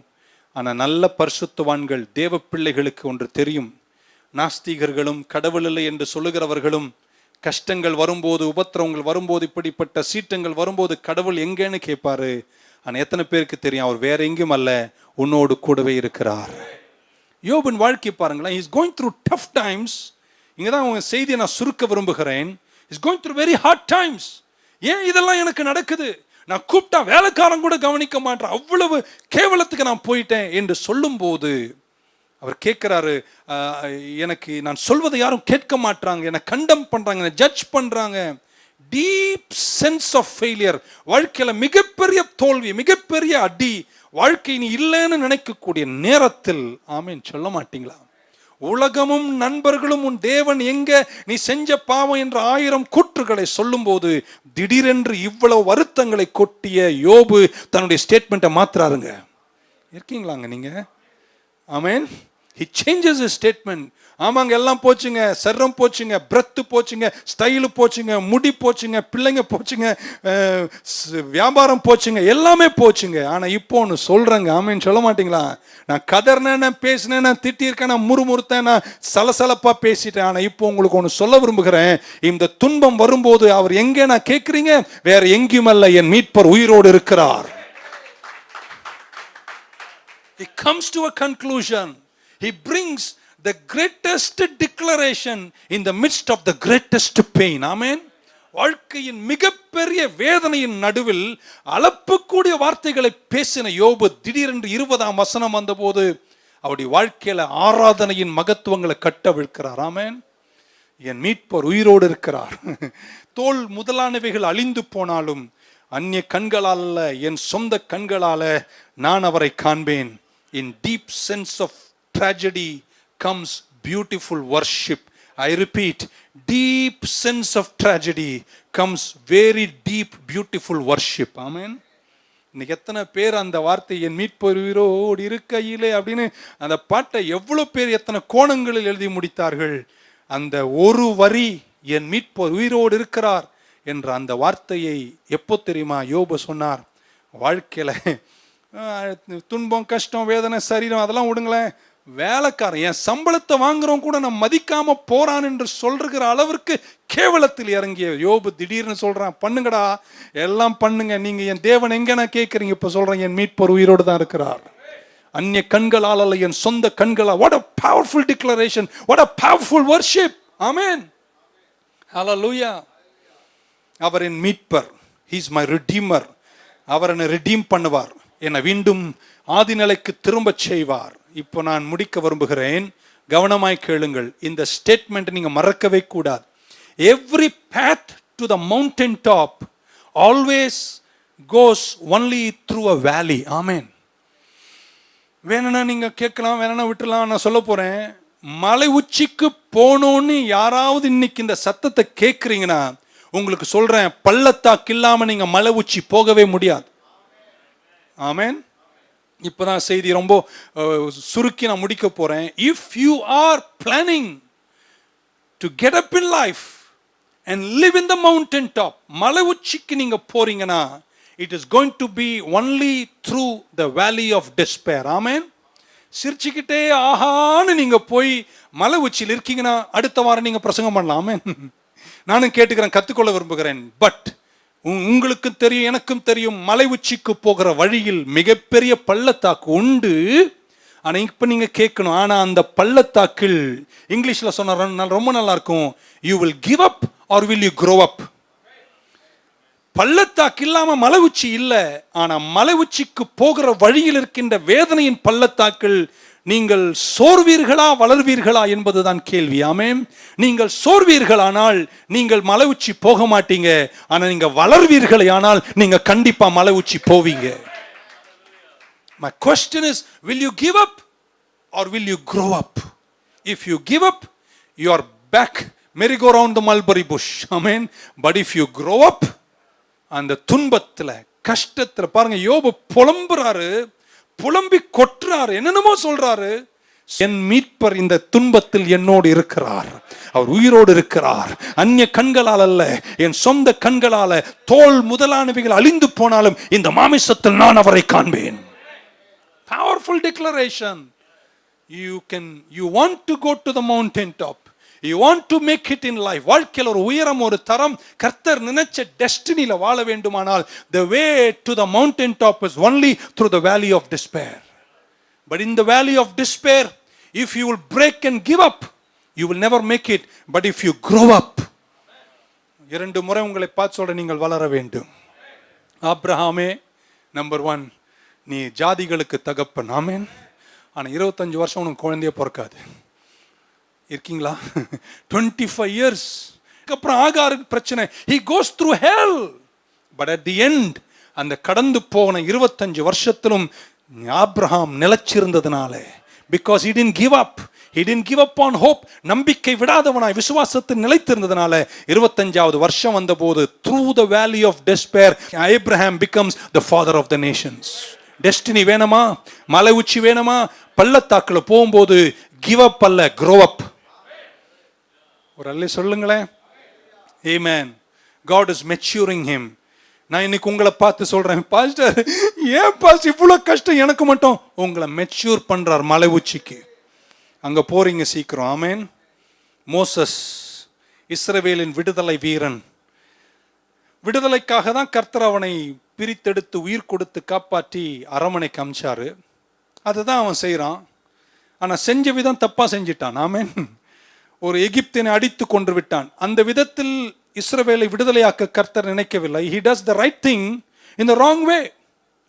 ஆனால் நல்ல பரிசுத்தவான்கள் தேவ பிள்ளைகளுக்கு ஒன்று தெரியும். நாஸ்திகர்களும் கடவுள் இல்லை என்று சொல்லுகிறவர்களும் கஷ்டங்கள் வரும்போது, உபத்திரவங்கள் வரும்போது, இப்படிப்பட்ட சீற்றங்கள் வரும்போது கடவுள் எங்கேன்னு கேட்பாரு. ஆனால் எத்தனை பேருக்கு தெரியும் அவர் வேற எங்கேயும் அல்ல, உன்னோடு கூடவே இருக்கிறார். யோபின் வாழ்க்கை பாருங்களேன். he is going through tough times. இங்கே தான் உங்க செய்தியை நான் சுருக்க விரும்புகிறேன். he is going through very hard times. ஏன் இதெல்லாம் எனக்கு நடக்குது? நான் கூப்பிட்டா வேலைக்காரன் கூட கவனிக்க மாட்டேன், அவ்வளவு கேவலத்துக்கு நான் போயிட்டேன் என்று சொல்லும் போது அவர் கேட்கிறாரு, எனக்கு நான் சொல்வதை யாரும் கேட்க மாட்டாங்க, என்னை கண்டம் பண்றாங்க, என்னை ஜட்ஜ் பண்றாங்க. டீப் சென்ஸ் ஆஃப் ஃபெயிலியர், வாழ்க்கையில மிகப்பெரிய தோல்வி, மிகப்பெரிய அடி, வாழ்க்கை நீ இல்லைன்னு நினைக்கக்கூடிய நேரத்தில் ஆமீன் சொல்ல மாட்டீங்களா? உலகமும் நண்பர்களும் உன் தேவன் எங்க, நீ செஞ்ச பாவம் என்ற 1000 கூற்றுகளை சொல்லும் போது திடீரென்று இவ்வளவு வருத்தங்களை கொட்டிய யோபு தன்னுடைய ஸ்டேட்மெண்ட்டை மாத்துறாருங்க. இருக்கீங்களாங்க நீங்க? ஆமென். He changes his statement. ஆமாங்க, எல்லாம் போச்சுங்க, சர்ரம் போச்சுங்க, பிரத்து போச்சுங்க, ஸ்டைலு போச்சுங்க, முடி போச்சுங்க, பிள்ளைங்க போச்சுங்க, வியாபாரம் போச்சுங்க, எல்லாமே போச்சுங்க. ஆனா இப்போ ஒன்று சொல்றேங்க, ஆமேன்னு சொல்ல மாட்டீங்களா? நான் கதர்னேன், நான் பேசினேன், நான் திட்டியிருக்கேன், நான் முறுமுறுத்தேன், நான் சலசலப்பா பேசிட்டேன். ஆனா இப்போ உங்களுக்கு ஒன்று சொல்ல விரும்புகிறேன். இந்த துன்பம் வரும்போது அவர் எங்கே நான் கேட்குறீங்க? வேற எங்கேயும் அல்ல, என் மீட்பர் உயிரோடு இருக்கிறார். He comes to a conclusion. He brings the greatest declaration in the midst of the greatest pain. Amen. வாழ்க்கையின் மிகப்பெரிய வேதனையின் நடுவில் அளப்புக்கூடிய வார்த்தைகளை பேசின யோபு திடீரென்று 20ஆம் வசனம் வந்தபோது அவருடைய வாழ்க்கையில ஆராதனையின் மகத்துவங்களை கட்டவிழ்க்கிறார். ஆமென். என் மீட்பர் உயிரோடு இருக்கிறார். தோல் முதலானவைகள் அழிந்து போனாலும் அந்நிய கண்களால் அல்ல, என் சொந்த கண்களால நான் அவரை காண்பேன். In deep sense of tragedy comes beautiful worship. I repeat, deep sense of tragedy comes very deep beautiful worship. Amen. இன்னைக்கு எத்தனை பேர் அந்த வார்த்தை என் மீட்பர் உயிரோடு இருக்கையிலே அப்படின்னு அந்த பாட்டை எவ்வளவு பேர் எத்தனை கோணங்களில் எழுதி முடித்தார்கள். அந்த ஒரு வரி என் மீட்பர் உயிரோடு இருக்கிறார் என்ற அந்த வார்த்தையை எப்போ தெரியுமா யோபு சொன்னார்? வாழ்க்கையில துன்பம், கஷ்டம், வேதனை, சரீரம் அதெல்லாம் விடுங்களேன், வேலைக்காரன் என் சம்பளத்தை வாங்குறவன் கூட நான் மதிக்காம போறான் என்று சொல்ற அளவிற்கு கேவலத்தில் இறங்கிய யோபு திடீர்னு சொல்றான், பண்ணுங்கடா, எல்லாம் பண்ணுங்க, நீங்க என் தேவன் எங்க நான் கேட்கறீங்க? இப்ப சொல்றேன், என் மீட்பர் உயிரோடு தான் இருக்கிறார். அந்நிய கண்களால் அல்ல, என் சொந்த கண்களால். What a powerful declaration, what a powerful worship. Amen. Hallelujah. அவர் என் மீட்பர், he is my redeemer. அவர் என்னை redeem பண்ணுவார், என்னை மீண்டும் ஆதிநிலைக்கு திரும்ப செய்வார். இப்போ நான் முடிக்க விரும்புகிறேன், கவனமாய் கேளுங்கள். இந்த ஸ்டேட்மெண்ட் நீங்க மறக்கவே கூடாது. Every path to the mountain top always goes only through a valley. Amen. வேணும்னா நீங்க கேட்கலாம், வேணும்னா விட்டுலாம். நான் சொல்ல போறேன், மலை உச்சிக்கு போனோன்னு யாராவது இன்னைக்கு இந்த சத்தத்தை கேட்குறீங்கன்னா உங்களுக்கு சொல்றேன், பள்ளத்தாக்கு இல்லாம நீங்க மலை உச்சி போகவே முடியாது. ஆமென். இப்பதான் செய்தி ரொம்ப சுருக்கி நான் முடிக்க போறேன். If you are planning to get up in life and live in the mountain top, மலை உச்சிக்கு நீங்க போறீங்கன்னா it is going to be only through the valley of despair. ஆமென். சிரிச்சுக்கிட்டே ஆஹான்னு நீங்க போய் மலை உச்சியில் இருக்கீங்கன்னா அடுத்த வாரம் நீங்க பிரசங்கம் பண்ணலாம். ஆமென். நானும் கேட்டுக்கிறேன், கத்துக்கொள்ள விரும்புகிறேன். பட் உங்களுக்கு தெரியும், எனக்கும் தெரியும், மலை உச்சிக்கு போகிற வழியில் மிகப்பெரிய பள்ளத்தாக்கு உண்டு. ஆனா இப்ப நீங்க கேட்கணும், ஆனா அந்த பள்ளத்தாக்கில் இங்கிலீஷ்ல சொன்ன ரொம்ப நல்லா இருக்கும், you will give up or will you grow up. பள்ளத்தாக்கு இல்லாம மலை உச்சி இல்ல, ஆனா மலை உச்சிக்கு போகிற வழியில் இருக்கின்ற வேதனையின் பள்ளத்தாக்கில் நீங்கள் சோர்வீர்களா வளர்வீர்களா என்பதுதான் கேள்வி. ஆமென். நீங்கள் சோர்வீர்களானால் நீங்கள் மலை உச்சி போக மாட்டீங்க. ஆனா நீங்க வளர்வீர்களே ஆனால் நீங்க கண்டிப்பா மலை உச்சி போவீங்க. My question is, will you give up or will you grow up? If you give up, you are back merry go round the mulberry bush. Amen. But if you grow up, அந்த துன்பத்துல கஷ்டத்துல பாருங்க, யோபு புலம்புறாரு, புலம்பி கொட்டுறாரு, என்னென்னமோ சொல்றாரு. என் மீட்பர் இந்த துன்பத்தில் என்னோடு இருக்கிறார், அவர் உயிரோடு இருக்கிறார். அந்நிய கண்களால் அல்ல, என் சொந்த கண்களால தோல் முதலானவைகள் அழிந்து போனாலும் இந்த மாமிசத்தில் நான் அவரை காண்பேன். Powerful declaration. You want to go to the mountain top. You want to make it in life. வாழ்க்கையில் ஒரு உயரம், ஒரு தரம், கர்த்தர் நினைச்ச டெஸ்டினில வாழ வேண்டுமானால் the way to the mountain top is only through the valley of despair. But in the valley of despair, if you will break and give up, you will never make it. But if you grow up, 2 முறை உங்களை பார்த்து சொல்ற, நீங்கள் வளர வேண்டும். ஆபிரகாமே, number 1, நீ ஜாதிகளுக்கு தகப்பன். ஆமென். ஆனால் 25 வருஷம் உனக்கு குழந்தைய பிறக்காது. இருக்கீங்களா? 25 years அப்புறம் ஆகாருக்கு பிரச்சனை. He goes through hell. But at the end, அந்த கடந்து போன 25 வருஷத்திலும் Abraham நிலைச்சிருந்ததுனால, because he didn't give up. He didn't give up on hope. நம்பிக்கை விடாதவனாய் விசுவாசத்தில் நிலைத்திருந்ததனால 25வது வருஷம் வந்தபோது, through the valley of despair, Abraham becomes the father of the nations. Destiny வேணுமா? மலை உச்சி வேணுமா? பள்ளத்தாக்குல போகும்போது give up அல்ல, grow up. ஒரு அல்ல சொல்லுங்களேன். Amen. God is maturing him. நான் இன்னைக்கு உங்களை பார்த்து சொல்றேன், பாஸ்டர் ஏன் பாஸ்டர் இவ்வளவு கஷ்டம் எனக்கு மட்டும்? உங்களை மெச்சூர் பண்றார் மலை உச்சிக்கு. அங்க போறீங்க சீக்கிரம். ஆமென். மோசஸ் இஸ்ரவேலின் விடுதலை வீரன். விடுதலைக்காக தான் கர்த்தர் அவனை பிரித்தெடுத்து உயிர் கொடுத்து காப்பாற்றி அரமனைக்கு அமிச்சாரு. அதுதான் அவன் செய்யறான். ஆனா செஞ்ச விதம் தப்பா செஞ்சிட்டான். ஆமென். ஒரு எகிப்தினை அடித்து கொன்று விட்டான். அந்த விதத்தில் இஸ்ரவேலை விடுதலையாக்க கர்த்தர் நினைக்கவில்லை. He does the right thing in the wrong way.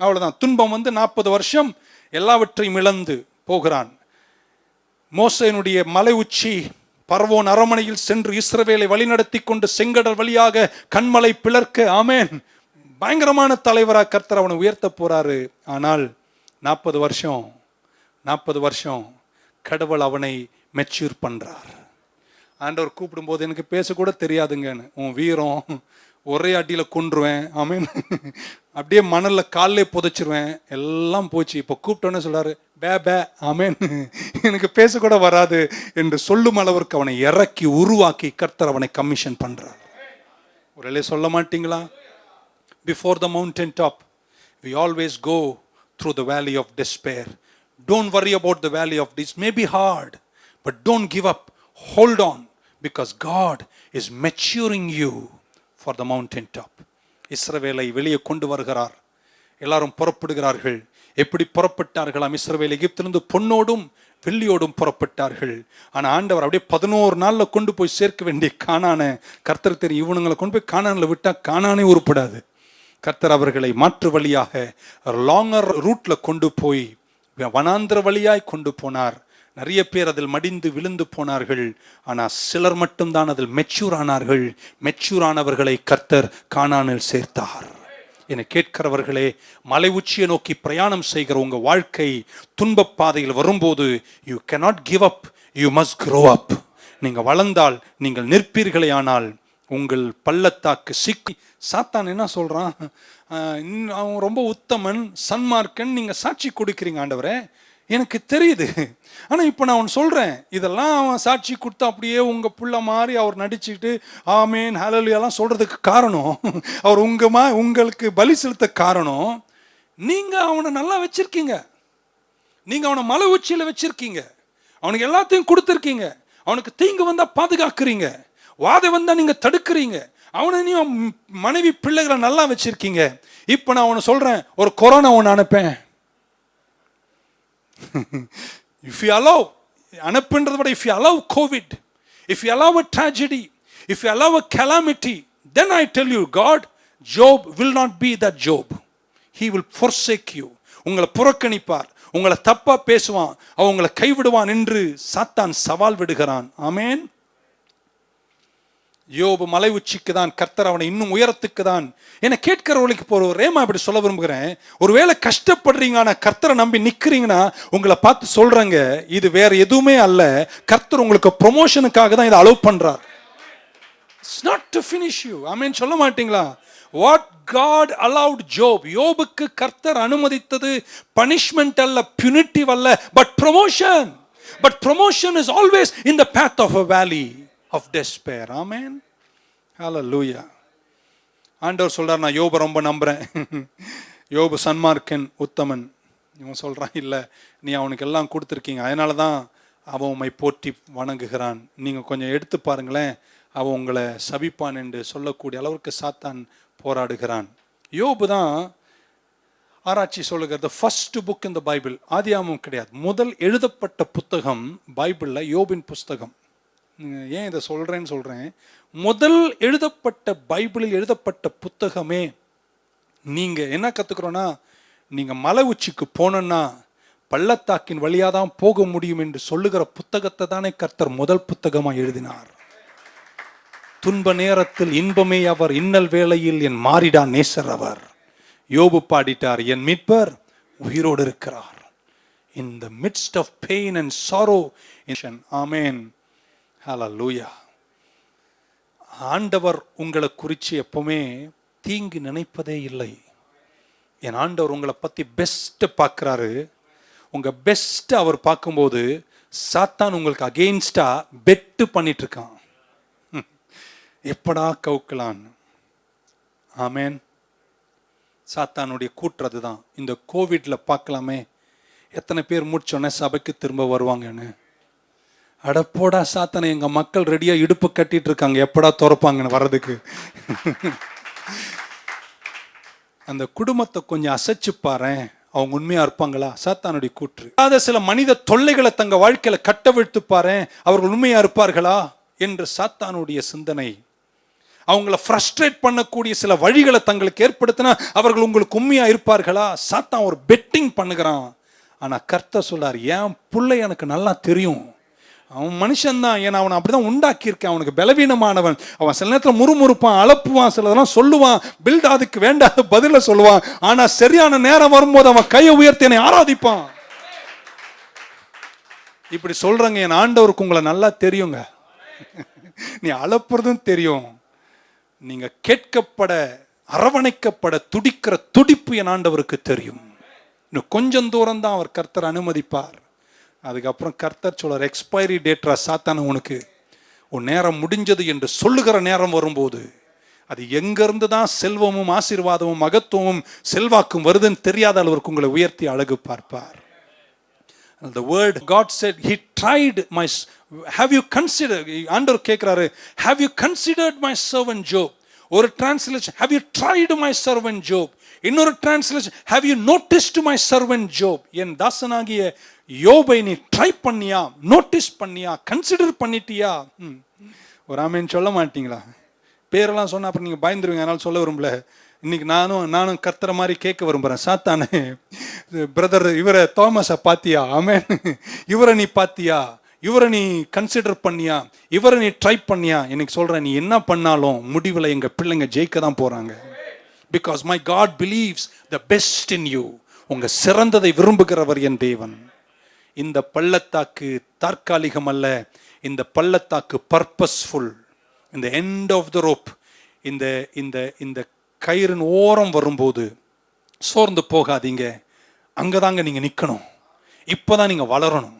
அவ்வளவுதான். துன்பம் வந்து 40 வருஷம் எல்லாவற்றையும் இழந்து போகிறான். மோசேனுடைய மலை உச்சி பர்வோன் அரமனையில் சென்று இஸ்ரவேலை வழிநடத்தி கொண்டு செங்கடல் வழியாக கண்மலை பிளர்க்க, ஆமென், பயங்கரமான தலைவராக கர்த்தர் அவனை உயர்த்த போறாரு. ஆனால் 40 வருஷம் கடவுள் அவனை மெச்சூர் பண்றார். ஆண்டவர் கூப்பிடும்போது எனக்கு பேசக்கூட தெரியாதுங்கன்னு, உன் வீரம் ஒரே அடியில கொன்றுவேன், ஆமென், அப்படியே மணல்ல காலிலே புதைச்சிருவேன், எல்லாம் போச்சு. இப்போ கூப்பிட்டோன்னு சொல்றாரு, பே பே, ஆமென், எனக்கு பேசக்கூட வராது என்று சொல்லும் அளவிற்கு அவனை இறக்கி உருவாக்கி கர்த்தர் அவனை கமிஷன் பண்றார். ஒரு சொல்ல மாட்டீங்களா? Before the mountain top, we always go through the valley of despair. Don't worry about the valley of this. May be hard, but don't give up. Hold on, because God is maturing you for the mountain top. இஸ்ரவேலை வெளியே கொண்டு வருகிறார். எல்லாரும் புறப்படுகிறார்கள். எப்படி புறப்பட்டார்களாம்? இஸ்ரவேல் எகிப்திலிருந்து பொன்னோடும் வெள்ளியோடும் புறப்பட்டார்கள். ஆனா ஆண்டவர் அப்படியே 11 நாள்ல கொண்டு போய் சேர்க்க வேண்டிய கானான கர்த்தர் தெரியும். இவனுங்களை கொண்டு போய் கானான்ல விட்டா கானானே உருப்படாது. கர்த்தர் அவர்களை மாற்று வழியாக லாங்கர் ரூட்ல கொண்டு போய் வனாந்திர வழியாய் கொண்டு போனார். நிறைய பேர் அதில் மடிந்து விழுந்து போனார்கள். ஆனால் சிலர் மட்டும்தான் அதில் மெச்சூர் ஆனார்கள். மெச்சூர் ஆனவர்களை கர்த்தர் கானானில் சேர்த்தார். என கேட்கிறவர்களே, மலை உச்சியை நோக்கி பிரயாணம் செய்கிற உங்க வாழ்க்கை துன்பப் பாதையில் வரும்போது, you cannot give up, you must grow up. நீங்க வளர்ந்தால், நீங்கள் நிற்பீர்களே. ஆனால் உங்கள் பள்ளத்தாக்கு சிக்கி சாத்தான் என்ன சொல்றான்? அவன் ரொம்ப உத்தமன், சன்மார்க்கன், நீங்க சாட்சி கொடுக்கிறீங்க ஆண்டவரே, எனக்கு தெரியுது. ஆனா இப்ப நான் அவன் சொல்றேன், இதெல்லாம் அவன் சாட்சி கொடுத்தா அப்படியே உங்க புள்ள மாதிரி அவர் நடிச்சுக்கிட்டு ஆமேன் ஹல்லேலூயா சொல்றதுக்கு காரணம், அவர் உங்களுக்கு பலி செலுத்த காரணம், நீங்க அவனை நல்லா வச்சிருக்கீங்க. நீங்க அவனை மலை உச்சியில வச்சிருக்கீங்க. அவனுக்கு எல்லாத்தையும் கொடுத்துருக்கீங்க. அவனுக்கு தீங்கு வந்தா பாதுகாக்கிறீங்க. வாதை வந்தா நீங்க தடுக்கிறீங்க. அவனையும் மனைவி பிள்ளைகளை நல்லா வச்சிருக்கீங்க. இப்ப நான் அவனை சொல்றேன், ஒரு கொரோனா ஒன்று அனுப்பேன். If you allow, அனுப்புன்றதை விட if you allow COVID, if you allow a tragedy, if you allow a calamity, then I tell you, Job will not be that Job. He will forsake you. உங்களை புறக்கணிப்பார், உங்களை தப்பா பேசுவான், அவங்களை கைவிடுவான் என்று சாத்தான் சவால் விடுகிறான். ஆமென். யோபு மலை உச்சிக்கு தான், கர்த்தர் அவனை இன்னும் உயரத்துக்கு தான். என்ன கேட்கிறவர்களுக்கு இப்போ ஒரு ரேமா இப்படி சொல்ல விரும்புகிறேன். ஒருவேளை கஷ்டப்படுறீங்க, ஆனா கர்த்தரை நம்பி நிக்கிறீங்கன்னா உங்களை பார்த்து சொல்றாங்க, இது வேற எதுவுமே அல்ல, கர்த்தர் உங்களுக்கு ப்ரொமோஷனுக்காக தான் இதை அலோவ் பண்றார். It's not to finish you. ஆமென் சொல்ல மாட்டீங்களா? What God allowed Job, யோபுக்கு கர்த்தர் அனுமதித்தது பனிஷ்மென்ட் அல்ல, punitive அல்ல, but promotion. But promotion is always in the path of a valley of despair. Amen. Hallelujah. ஆண்டவர் சொல்றார், நான் யோபை ரொம்ப நம்புறேன், யோபு சன்மார்க்கன், உத்தமன். இவன் சொல்றான், இல்ல நீ அவனுக்கு எல்லாம் கொடுத்துருக்கீங்க, அதனால தான் அவன் உம்மை போற்றி வணங்குகிறான். நீங்க கொஞ்சம் எடுத்து பாருங்களேன், அவன் உங்களை சபிப்பான் என்று சொல்லக்கூடிய அளவுக்கு சாத்தான் போராடுகிறான். யோபு தான் ஆராய்ச்சி சொல்லுகிறது ஃபர்ஸ்ட் புக் இந்த பைபிள். ஆதியாகமம் கிடையாது, முதல் எழுதப்பட்ட புத்தகம் பைபிள்ல யோபின் புஸ்தகம். ஏன் இதை சொல்றேன், முதல் எழுதப்பட்ட பைபிளில் எழுதப்பட்ட புத்தகமே. நீங்க என்ன கத்துக்கிறோன்னா, நீங்க மலை உச்சிக்கு போனோன்னா பள்ளத்தாக்கின் வழியா தான் போக முடியும் என்று சொல்லுகிற புத்தகத்தை தானே கர்த்தர் முதல் புத்தகமா எழுதினார். துன்ப நேரத்தில் இன்பமே அவர், இன்னல் வேளையில் என் மாறிடா நேசர் அவர். யோபு பாடிட்டார், என் மீட்பர் உயிரோடு இருக்கிறார். In the midst of pain and sorrow. Amen. Hallelujah. ஆண்டவர் உங்களை குறித்து எப்பவுமே தீங்கு நினைப்பதே இல்லை. என் ஆண்டவர் உங்களை பத்தி பெஸ்ட் பார்க்கிறாரு. உங்க பெஸ்ட் அவர் பார்க்கும்போது சாத்தான் உங்களுக்கு அகெயின்ஸ்டா பெட்டு பண்ணிட்டு இருக்கான், எப்படா கவுக்கலான்னு. ஆமேன். சாத்தானுடைய கூட்டுறது தான். இந்த கோவிட்ல பார்க்கலாமே, எத்தனை பேர் முடிச்சோன்னே சபைக்கு திரும்ப வருவாங்கன்னு. அடப்போடா சாத்தானை, எங்க மக்கள் ரெடியா இடுப்பு கட்டிட்டு இருக்காங்க, எப்படா திறப்பாங்கன்னு வர்றதுக்கு. அந்த குடும்பத்தை கொஞ்சம் அசைச்சு பாரு, அவங்க உண்மையா இருப்பாங்களா? சாத்தானுடைய கூற்று. அத சில மனித தொல்லைகளை தங்க வாழ்க்கையில கட்டவிழ்த்து பாரு, அவர்கள் உண்மையா இருப்பார்களா என்று சாத்தானுடைய சிந்தனை. அவங்கள ஃப்ரஸ்ட்ரேட் பண்ணக்கூடிய சில வழிகளை தங்களுக்கு ஏற்படுத்தினா அவர்கள் உங்களுக்கு உண்மையா இருப்பார்களா? சாத்தான் ஒரு பெட்டிங் பண்ணுகிறான். ஆனா கர்த்தர் சொல்லார், என் பிள்ளை எனக்கு நல்லா தெரியும், அவன் மனுஷன்தான், ஏன்னா அவனை அப்படிதான் உண்டாக்கியிருக்கேன், அவனுக்கு பலவீனமானவன், அவன் சில நேரத்தில் முறுமுறுப்பான், அலப்புவான், சிலதெல்லாம் சொல்லுவான், பில்ட் அதுக்கு வேண்டாத பதில சொல்லுவான், ஆனா சரியான நேரம் வரும்போது அவன் கையை உயர்த்தி என்னை ஆராதிப்பான். இப்படி சொல்றங்க, என் ஆண்டவருக்கு உங்களை நல்லா தெரியுங்க. நீ அலப்புறதும் தெரியும், நீங்க கேட்கப்பட அரவணைக்கப்பட துடிக்கிற துடிப்பு என் ஆண்டவருக்கு தெரியும். இன்னும் கொஞ்சம் தூரம் தான் அவர் கர்த்தர் அனுமதிப்பார். அதுக்கப்புறம் கர்த்தர் சொல்றார், எக்ஸ்பைரி டேட்ரா சாத்தான, உனக்கு உன் நேரம் முடிஞ்சது என்று சொல்லுகிற நேரம் வரும்போது அது எங்கிருந்து தான் செல்வமும் ஆசீர்வாதமும் மகத்துவமும் செல்வாக்கும் வருதுன்னு தெரியாத அளவிற்கு உங்களை உயர்த்தி அழகு பார்ப்பார். The word God said, he tried my, have you considered, ஆண்டவர் கேட்கிறாரு, have you considered my servant Job? ஒரு translation, have you tried my servant Job? இன்னொரு translation, have you noticed my servant Job? என் தாசனாகிய யோபை நீ ட்ரை பண்ணியா, notice பண்ணியா, consider பண்ணிட்டியா? ஒரு ஆமேன்னு சொல்ல மாட்டீங்களா? பேரெல்லாம் சொன்னா அப்புறம் நீங்க பயந்துருவீங்க, அதனால சொல்ல விரும்பல. இன்னைக்கு நானும் கர்த்தர மாதிரி கேட்க விரும்புறேன். சாத்தானே, பிரதர் இவரை தோமஸை பாத்தியா? ஆமென். இவரை நீ பாத்தியா? இவரை நீ கன்சிடர் பண்ணியா? இவரை நீ ட்ரை பண்ணியா? எனக்கு சொல்றேன், நீ என்ன பண்ணாலும் முடிவில் எங்க பிள்ளைங்க ஜெயிக்க தான் போறாங்க. Because my God believes the best in you. உங்க சிறந்ததை விரும்புகிறவர் என் தேவன். இந்த பள்ளத்தாக்கு தற்காலிகம் அல்ல, இந்த பள்ளத்தாக்கு பர்பஸ்ஃபுல். இந்த எண்ட் ஆஃப் த ரோப், இந்த இந்த இந்த கயிறின் ஓரம் வரும்போது சோர்ந்து போகாதீங்க. அங்கதாங்க நீங்க நிக்கணும். இப்பதான் நீங்க வளரணும்.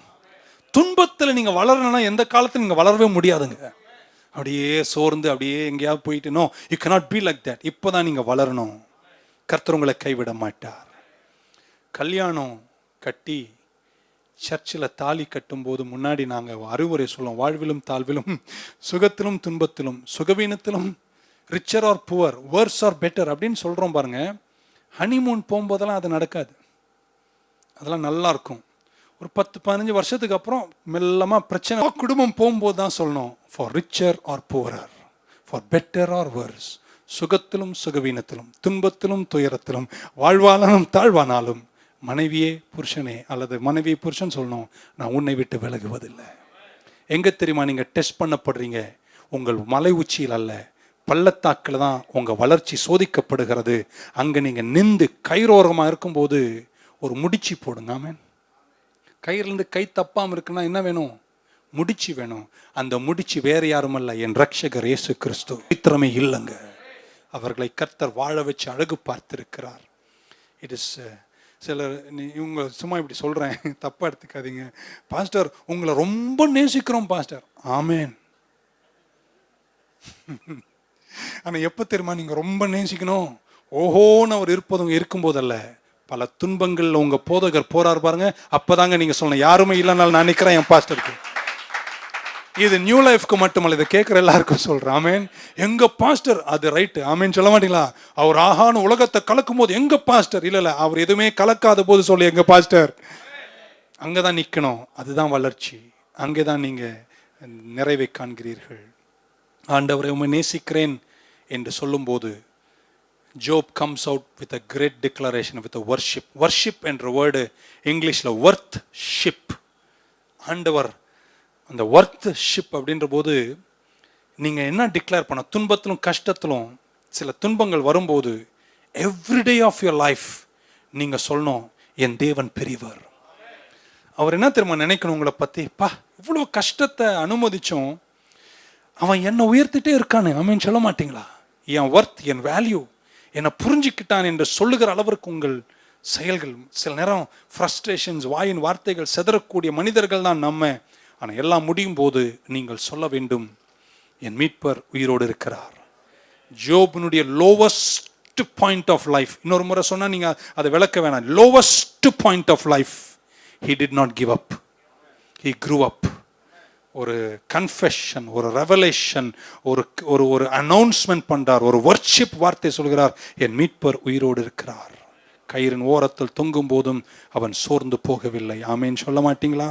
துன்பத்துல நீங்க வளரணும்னா எந்த காலத்துல நீங்க வளரவே முடியாதுங்க. அப்படியே சோர்ந்து அப்படியே எங்கேயாவது போயிட்டு, no, you cannot be like that. இப்பதான் நீங்க வளரணும். கர்த்தர் உங்களை கைவிட மாட்டார். கல்யாணம் கட்டி சர்ச்சில் தாலி கட்டும் போது முன்னாடி நாங்கள் அறிவுரை சொல்லுவோம், வாழ்விலும் தாழ்விலும், சுகத்திலும் துன்பத்திலும், சுகவீனத்திலும், richer or poor, worse or better அப்படின்னு சொல்றோம் பாருங்க. ஹனிமூன் போகும்போதெல்லாம் அது நடக்காது. அதெல்லாம் நல்லா இருக்கும். ஒரு 10-15 வருஷத்துக்கு அப்புறம் மெல்லமா பிரச்சனை. குடும்பம் போகும்போது தான் சொல்லணும், for richer or poorer, for better or worse, சுகத்திலும் சுகவீனத்திலும், துன்பத்திலும் துயரத்திலும், வாழ்வானாலும் தாழ்வானாலும், மனைவியே புருஷனே அல்லது மனைவி புருஷன் சொல்லணும், நான் உன்னை விட்டு விலகுவதில்லை. எங்க தெரியுமா நீங்க டெஸ்ட் பண்ணப்படுறீங்க? உங்கள் மலை உச்சியில் அல்ல, பள்ளத்தாக்கில் தான் உங்க வளர்ச்சி சோதிக்கப்படுகிறது. அங்க நீங்க நின்று கயிறோரமா இருக்கும்போது ஒரு முடிச்சு போடுங்க. ஆமென். கயிறிலிருந்து கை தப்பாம இருக்குன்னா என்ன வேணும்? முடிச்சு வேணும். அந்த முடிச்சு வேற யாரும் அல்ல, என் ரட்சகர் இயேசு கிறிஸ்து. வித்திரமே இல்லைங்க. அவர்களை கர்த்தர் வாழ வச்சு அழகு பார்த்திருக்கிறார். இட் இஸ் சிலர் இவங்க சும்மா இப்படி சொல்றேன், தப்பா எடுத்துக்காதீங்க. பாஸ்டர் உங்களை ரொம்ப நேசிக்கிறோம் பாஸ்டர். ஆமேன். ஆனா எப்ப தெரியுமா நீங்க ரொம்ப நேசிக்கணும்? ஓஹோன்னு அவர் இருக்கும்போதல்ல, பல துன்பங்கள்ல உங்க போதகர் போறாரு பாருங்க, அப்பதாங்க நீங்க சொல்லணும், யாருமே இல்லைனாலும் நான் நிக்கிறேன் என் பாஸ்டருக்கு. இது நியூ லைஃப்க்கு மட்டுமல்ல, இதை கேட்கிற எல்லாருக்கும் சொல்றேன். ஆமேன். எங்க பாஸ்டர், அது ரைட்டு. ஆமேன் சொல்ல மாட்டீங்களா? அவர் ஆகான உலகத்தை கலக்கும் போது எங்க பாஸ்டர், இல்ல அவர் எதுவுமே கலக்காத போது சொல்லி எங்க பாஸ்டர், அங்கதான் நிக்கணும். அதுதான் வளர்ச்சி. அங்கேதான் நீங்க நிறைவை காண்கிறீர்கள். ஆண்டவரை உம்மை நேசிக்கிறேன் என்று சொல்லும் போது Job comes out with a great declaration, with a worship. Worship என்ற வேர்டு இங்கிலீஷ்ல வொர்த்ஷிப். ஆண்டவர் அந்த வொர்த்ஷிப் அப்படின்ற போது நீங்க என்ன டிக்ளேர் பண்ண, துன்பத்திலும் கஷ்டத்திலும் சில துன்பங்கள் வரும்போது எவ்ரிடே ஆஃப் யுவர் லைஃப் நீங்க சொல்லணும், என் தேவன் பெரியவர். அவர் என்ன தெரியுமா நினைக்கணும் உங்களை பத்தி, பா இவ்வளவு கஷ்டத்தை அனுமதிச்சோம், அவன் என்னை உயர்த்திட்டே இருக்கானு ஆமென் சொல்ல மாட்டீங்களா? என் ஒர்த், என் வேல்யூ, என்னை புரிஞ்சுக்கிட்டான் என்று சொல்லுகிற அளவிற்கு உங்கள் செயல்கள். சில நேரம் ஃப்ரஸ்ட்ரேஷன்ஸ், வாயின் வார்த்தைகள் செதறக்கூடிய மனிதர்கள் தான் நம்ம. ஆனால் எல்லாம் முடியும் போது நீங்கள் சொல்ல வேண்டும், என் மீட்பர் உயிரோடு இருக்கிறார். ஜோபினுடைய லோவஸ்ட் பாயிண்ட் ஆஃப் லைஃப், இன்னொரு முறை சொன்னா நீங்க அதை விளக்க வேணாம், lowest point of life, he did not give up, he grew up. ஒரு கன்ஃபெஷன், ஒரு ரெவலேஷன், ஒரு ஒரு ஒரு அனௌன்ஸ்மெண்ட் பண்றார், ஒரு வொர்ஷிப் வார்த்தை சொல்கிறார், என் மீட்பர் உயிரோடு இருக்கிறார். கயிறின் ஓரத்தில் தொங்கும் போதும் அவன் சோர்ந்து போகவில்லை. ஆமென் சொல்ல மாட்டீங்களா?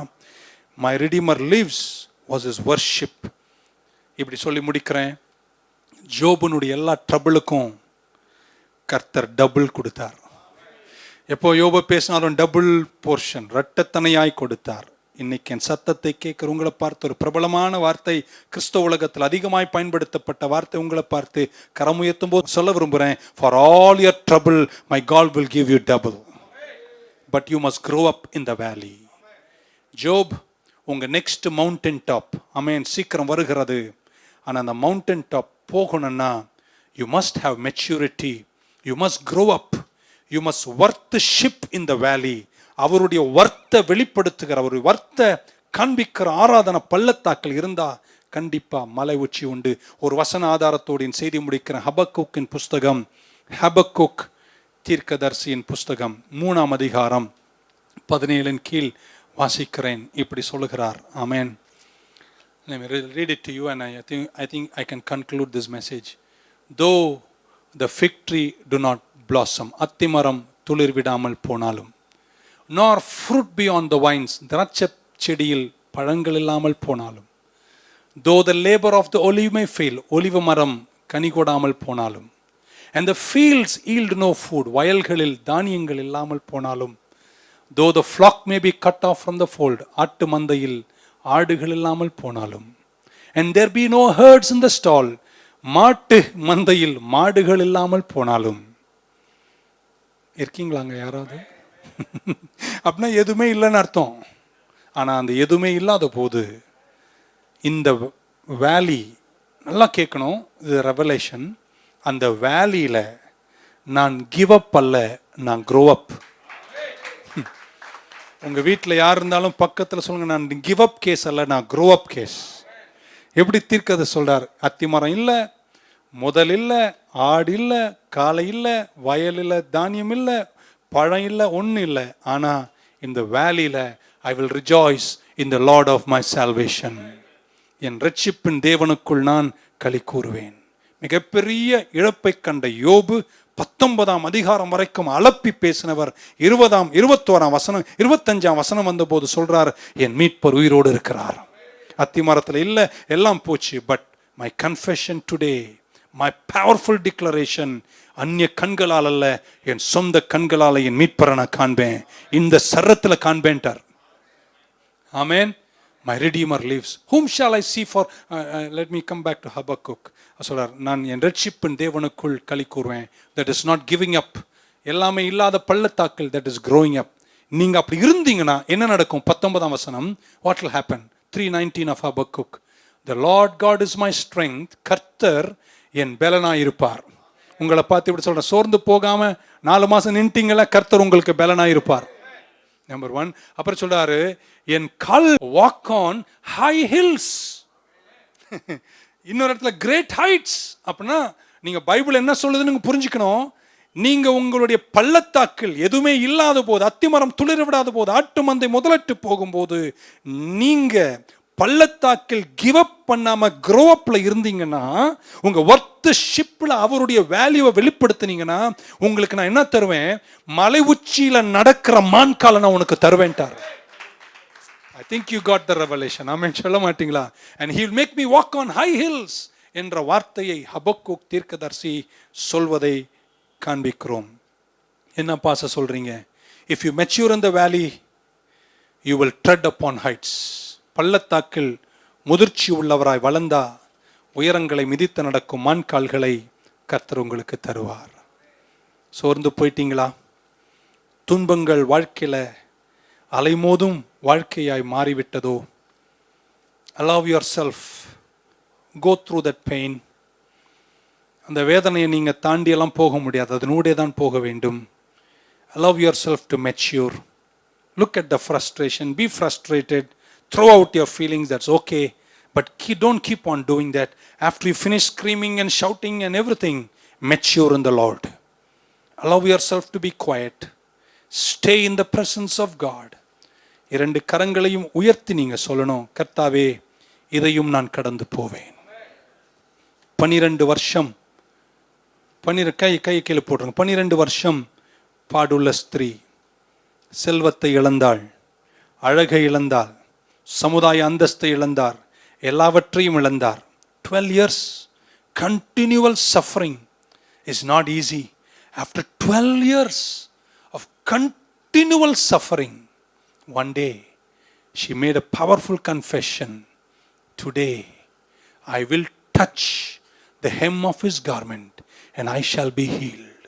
My Redeemer lives was his worship. இப்படி சொல்லி முடிக்கிறேன். ஜோபனுடைய எல்லா ட்ரபிளுக்கும் கர்த்தர் டபுள் கொடுத்தார். எப்போ யோபு பேசினாலும் டபுள் போர்ஷன், இரட்டத்தனையாய் கொடுத்தார். இன்னைக்கு என் சத்தத்தை கேட்கிற உங்களை பார்த்து ஒரு பிரபலமான வார்த்தை, கிறிஸ்தவ உலகத்தில் அதிகமாய் பயன்படுத்தப்பட்ட வார்த்தை உங்களை பார்த்து கரமுயர்த்தும் போது சொல்ல விரும்புகிறேன், for all your trouble my God will give you double, but you must grow up in the valley. ஜோப், உங்க நெக்ஸ்ட் மவுண்டன் டாப் ஆமென் சீக்கிரம் வருகிறது. ஆனால் அந்த மவுண்டன் டாப் போகணும்னா you must have maturity, you must grow up, you must worship in the valley. அவருடைய வர்த்தை வெளிப்படுத்துகிற, அவருடைய வர்த்தை காண்பிக்கிற ஆராதனை பள்ளத்தாக்கள் இருந்தா கண்டிப்பா மலை உச்சி உண்டு. ஒரு வசன ஆதாரத்தோடு செய்தி முடிக்கிற ஹபக்குக்கின் புஸ்தகம், ஹபக்குக் தீர்க்கதரிசியின் புஸ்தகம் 3ஆம் அதிகாரம் 17 கீழ் வாசிக்கிறேன். இப்படி சொல்லுகிறார். ஆமென். Let me read it to you and I think I can conclude this message. Though the fig tree do not blossom, அத்திமரம் துளிர் விடாமல் போனாலும், nor fruit be on the vines, திராட்சை செடியில் பழங்கள் இல்லாமல் போனாலும், though the labor of the olive may fail, ஒலிவ மரம் கனி கொடாமல் போனாலும், and the fields yield no food, வயல்களில் தானியங்கள் இல்லாமல் போனாலும், though the flock may be cut off from the fold, ஆட்டு மந்தையில் ஆடுகள் இல்லாமல் போனாலும், and there be no herds in the stall, மாட்டு மந்தையில் மாடுகள் இல்லாமல் போனாலும். இருக்கீங்களாங்க யாராவது? அப்படின்னா எதுவுமே இல்லைன்னு அர்த்தம். ஆனா அந்த எதுவுமே இல்லாத போது இந்த வேலி, நல்லா கேட்கணும், இது ரெவலேஷன், அந்த வேலியில நான் கிவ் அப் அல்ல, நான் க்ரோ அப். உங்க வீட்டில் யார் இருந்தாலும் பக்கத்தில் சொல்லுங்க, நான் கிவ் அப் கேஸ் அல்ல, நான் க்ரோ அப் கேஸ். எப்படி தீர்க்கதை சொல்றார்? அத்திமரம் இல்லை, முதல் இல்லை, ஆடு இல்லை, காளை இல்லை, வயல் இல்லை, தானியம் இல்லை, பழம் இல்லை, ஒன்றும் இல்லை. ஆனா இந்த வேலியில I will rejoice in the Lord of my salvation. என் ரட்சிப்பின் தேவனுக்குள் நான் களி கூறுவேன். மிகப்பெரிய இழப்பை கண்ட யோபு 19ஆம் அதிகாரம் வரைக்கும் அலப்பி பேசினவர். 20ஆம் 21ஆம் வசனம் 25ஆம் வசனம் வந்த போது சொல்றார், என் மீட்பர் உயிரோடு இருக்கிறார். அத்திமரத்தில் இல்லை, எல்லாம் போச்சு. But my confession today, my powerful declaration, அந்நிய கண்களால் அல்ல, என் சொந்த கண்களால் என் மீட்பரை நான் காண்பேன், இந்த சரத்தில் காண்பேன்ட்டார். ஆமென். My Redeemer lives. Whom shall I see for? Let me come back to Habakkuk. சொல்றார், நான் என் ரட்சிப்பின் தேவனுக்குள் களி கூறுவேன். That is not giving up. எல்லாமே இல்லாத பள்ளத்தாக்கள், that is growing up. நீங்க அப்படி இருந்தீங்கன்னா என்ன நடக்கும்? 19ஆம் வசனம், what will happen? 3:19 of Habakkuk. The Lord God is my strength. கர்த்தர் என் பலனாய் இருப்பார். உங்களை பார்த்து இப்படி சொல்றேன், சோர்ந்து போகாம 4 மாசம் நின்ட்டீங்களா, கர்த்தர் உங்களுக்கு பலனாய் இருப்பார். நம்பர் 1. அப்புறம் சொல்றாரு, என் கால் வாக் ஆன் ஹை ஹில்ஸ். இன்னொரு இடத்துல கிரேட் ஹைட்ஸ். அப்படின்னா நீங்க பைபிள் என்ன சொல்லுதுன்னு புரிஞ்சுக்கணும். நீங்க உங்களுடைய பள்ளத்தாக்கள் எதுவுமே இல்லாத போது, அத்திமரம் துளிர விடாத போது, ஆட்டு மந்தை முதலட்டு போகும்போது, நீங்க பள்ளத்தாக்கில் கிவ் அப் பண்ணாம க்ரோ அப்ல இருந்தீங்கன்னா, உங்க வொர்த்ஷிப்ல அவருடைய வேல்யூவை வெளிப்படுத்தினீங்கன்னா, உங்களுக்கு நான் என்ன தருவேன்? மலை உச்சியில நடக்கிற மான்கால நான் உனக்கு தருவேன்ட்டார். I think you got the revelation. ஆமென் சொல்ல மாட்டீங்களா? And he will make me walk on high hills என்ற வார்த்தையை ஹபக்குக் தீர்க்கதரிசி சொல்வதை காண்பிக்கிறோம். என்ன பாச சொல்றீங்க? If you mature in the valley, you will tread upon heights. பள்ளத்தாக்கில் முதிர்ச்சி உள்ளவராய் வளர்ந்தா உயரங்களை மிதித்து நடக்கும் மான்கால்களை கர்த்தர் உங்களுக்கு தருவார். சோர்ந்து போயிட்டீங்களா? துன்பங்கள் வாழ்க்கையில அலைமோதும் வாழ்க்கையாய் மாறிவிட்டதோ? Allow yourself, go through that pain. அந்த வேதனையை நீங்க தாண்டி எல்லாம் போக முடியாது, அதனூடே தான் போக வேண்டும். Allow yourself to mature. Look at the frustration, be frustrated, throw out your feelings, that's okay, but don't keep on doing that. After you finish screaming and shouting and everything, mature in the Lord. Allow yourself to be quiet. Stay in the presence of God. இரண்டு கரங்களையும் உயர்த்தி நீங்க சொல்லணும், கர்த்தாவே இதையும் நான் கடந்து போவேன். 12 வருஷம், கை கீழே போடுறோங்க. 12 வருஷம் பாடுள்ள ஸ்திரீ செல்வத்தை இழந்தாள், அழகை இழந்தாள், சமுதாய அந்தஸ்தை இழந்தார், எல்லாவற்றையும் இழந்தார். 12 years continual suffering is not easy. After 12 years of continual suffering, one day she made a powerful confession. Today I will touch the hem of his garment and I shall be healed.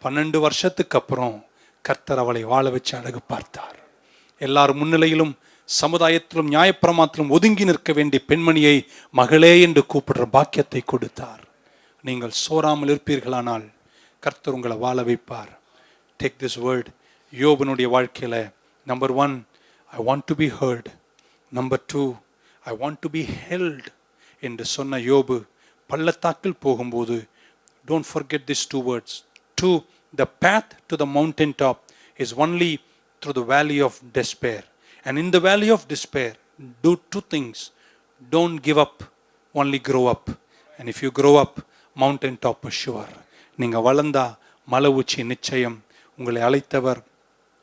12 வருஷத்துக்கு அப்புறம் கர்த்தர் அவளை வாழ வச்சு அழகு பார்த்தார். எல்லாரும் முன்னிலையிலும் சமுதாயத்திலும் நியாயப்பிரமாணத்திலும் ஒதுங்கி நிற்க வேண்டிய பெண்மணியை மகளே என்று கூப்பிடுற பாக்கியத்தை கொடுத்தார். நீங்கள் சோராமல் இருப்பீர்களானால் கர்த்தர் உங்களை வாழ வைப்பார். Take this word. யோபனுடைய வாழ்க்கையில number 1, I want to be heard. Number 2, I want to be held என்று சொன்ன யோபு பள்ளத்தாக்கில் போகும்போது don't forget these 2 words. 2, the path to the mountain top is only through the valley of despair. And in the valley of despair, do 2 things. Don't give up, only grow up. And if you grow up, mountain top is sure. நீங்க வளர்ந்தா மலை உச்சி நிச்சயம். உங்களை அழைத்தவர்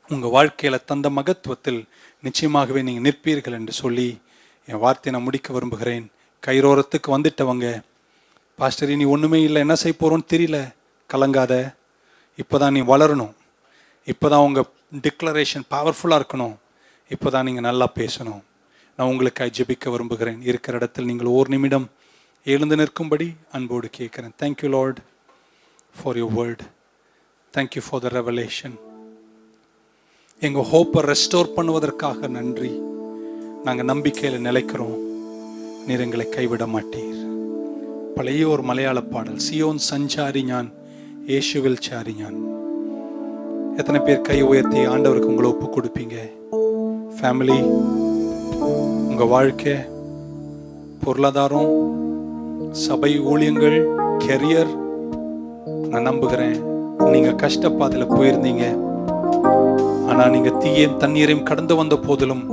உங்க வாழ்க்கையில தந்த மகத்துவத்தில் நிச்சயமாகவே நீங்க நிற்பீர்கள் என்று சொல்லி என் வார்த்தையை நான் முடிக்க விரும்புகிறேன். கைரோரத்துக்கு வந்துட்டவங்க, பாஸ்டர் நீ ஒண்ணுமே இல்லை, என்ன செய்ய போறோன்னு தெரியல, கலங்காத. இப்போதான் நீ வளரணும், இப்போதான் உங்க டிக்ளரேஷன் பவர்ஃபுல்லா இருக்கணும், இப்போதான் நீங்க நல்லா பேசணும். நான் உங்களுக்காக ஜெபிக்க விரும்புகிறேன். இருக்கிற இடத்தில் நீங்கள் ஒரு நிமிடம் எழுந்து நிற்கும்படி அன்போடு கேட்கிறேன். Thank you Lord for your word. Thank you for the revelation. எங்க ஹோப்பை ரெஸ்டோர் பண்ணுவதற்காக நன்றி. நாங்கள் நம்பிக்கையில் நிலைக்கிறோம், நீர் எங்களை கைவிட மாட்டீர். பழைய ஒரு மலையாள பாடல், சியோன் சஞ்சாரி ஞான் இயேசுவில் சாரி ஞான். எத்தனை பேர் கை உயர்த்தி ஆண்டவருக்கு உங்களை ஒப்பு கொடுப்பீங்க? ஃபேமிலி, உங்க வாழ்க்கை, பொருளாதாரம், சபை ஊழியங்கள், கெரியர், நான் நம்புகிறேன் நீங்க கஷ்டப்பாதையில் போயிருந்தீங்க. ஆனா நீங்க தீயையும் தண்ணீரையும் கடந்து வந்த போதிலும்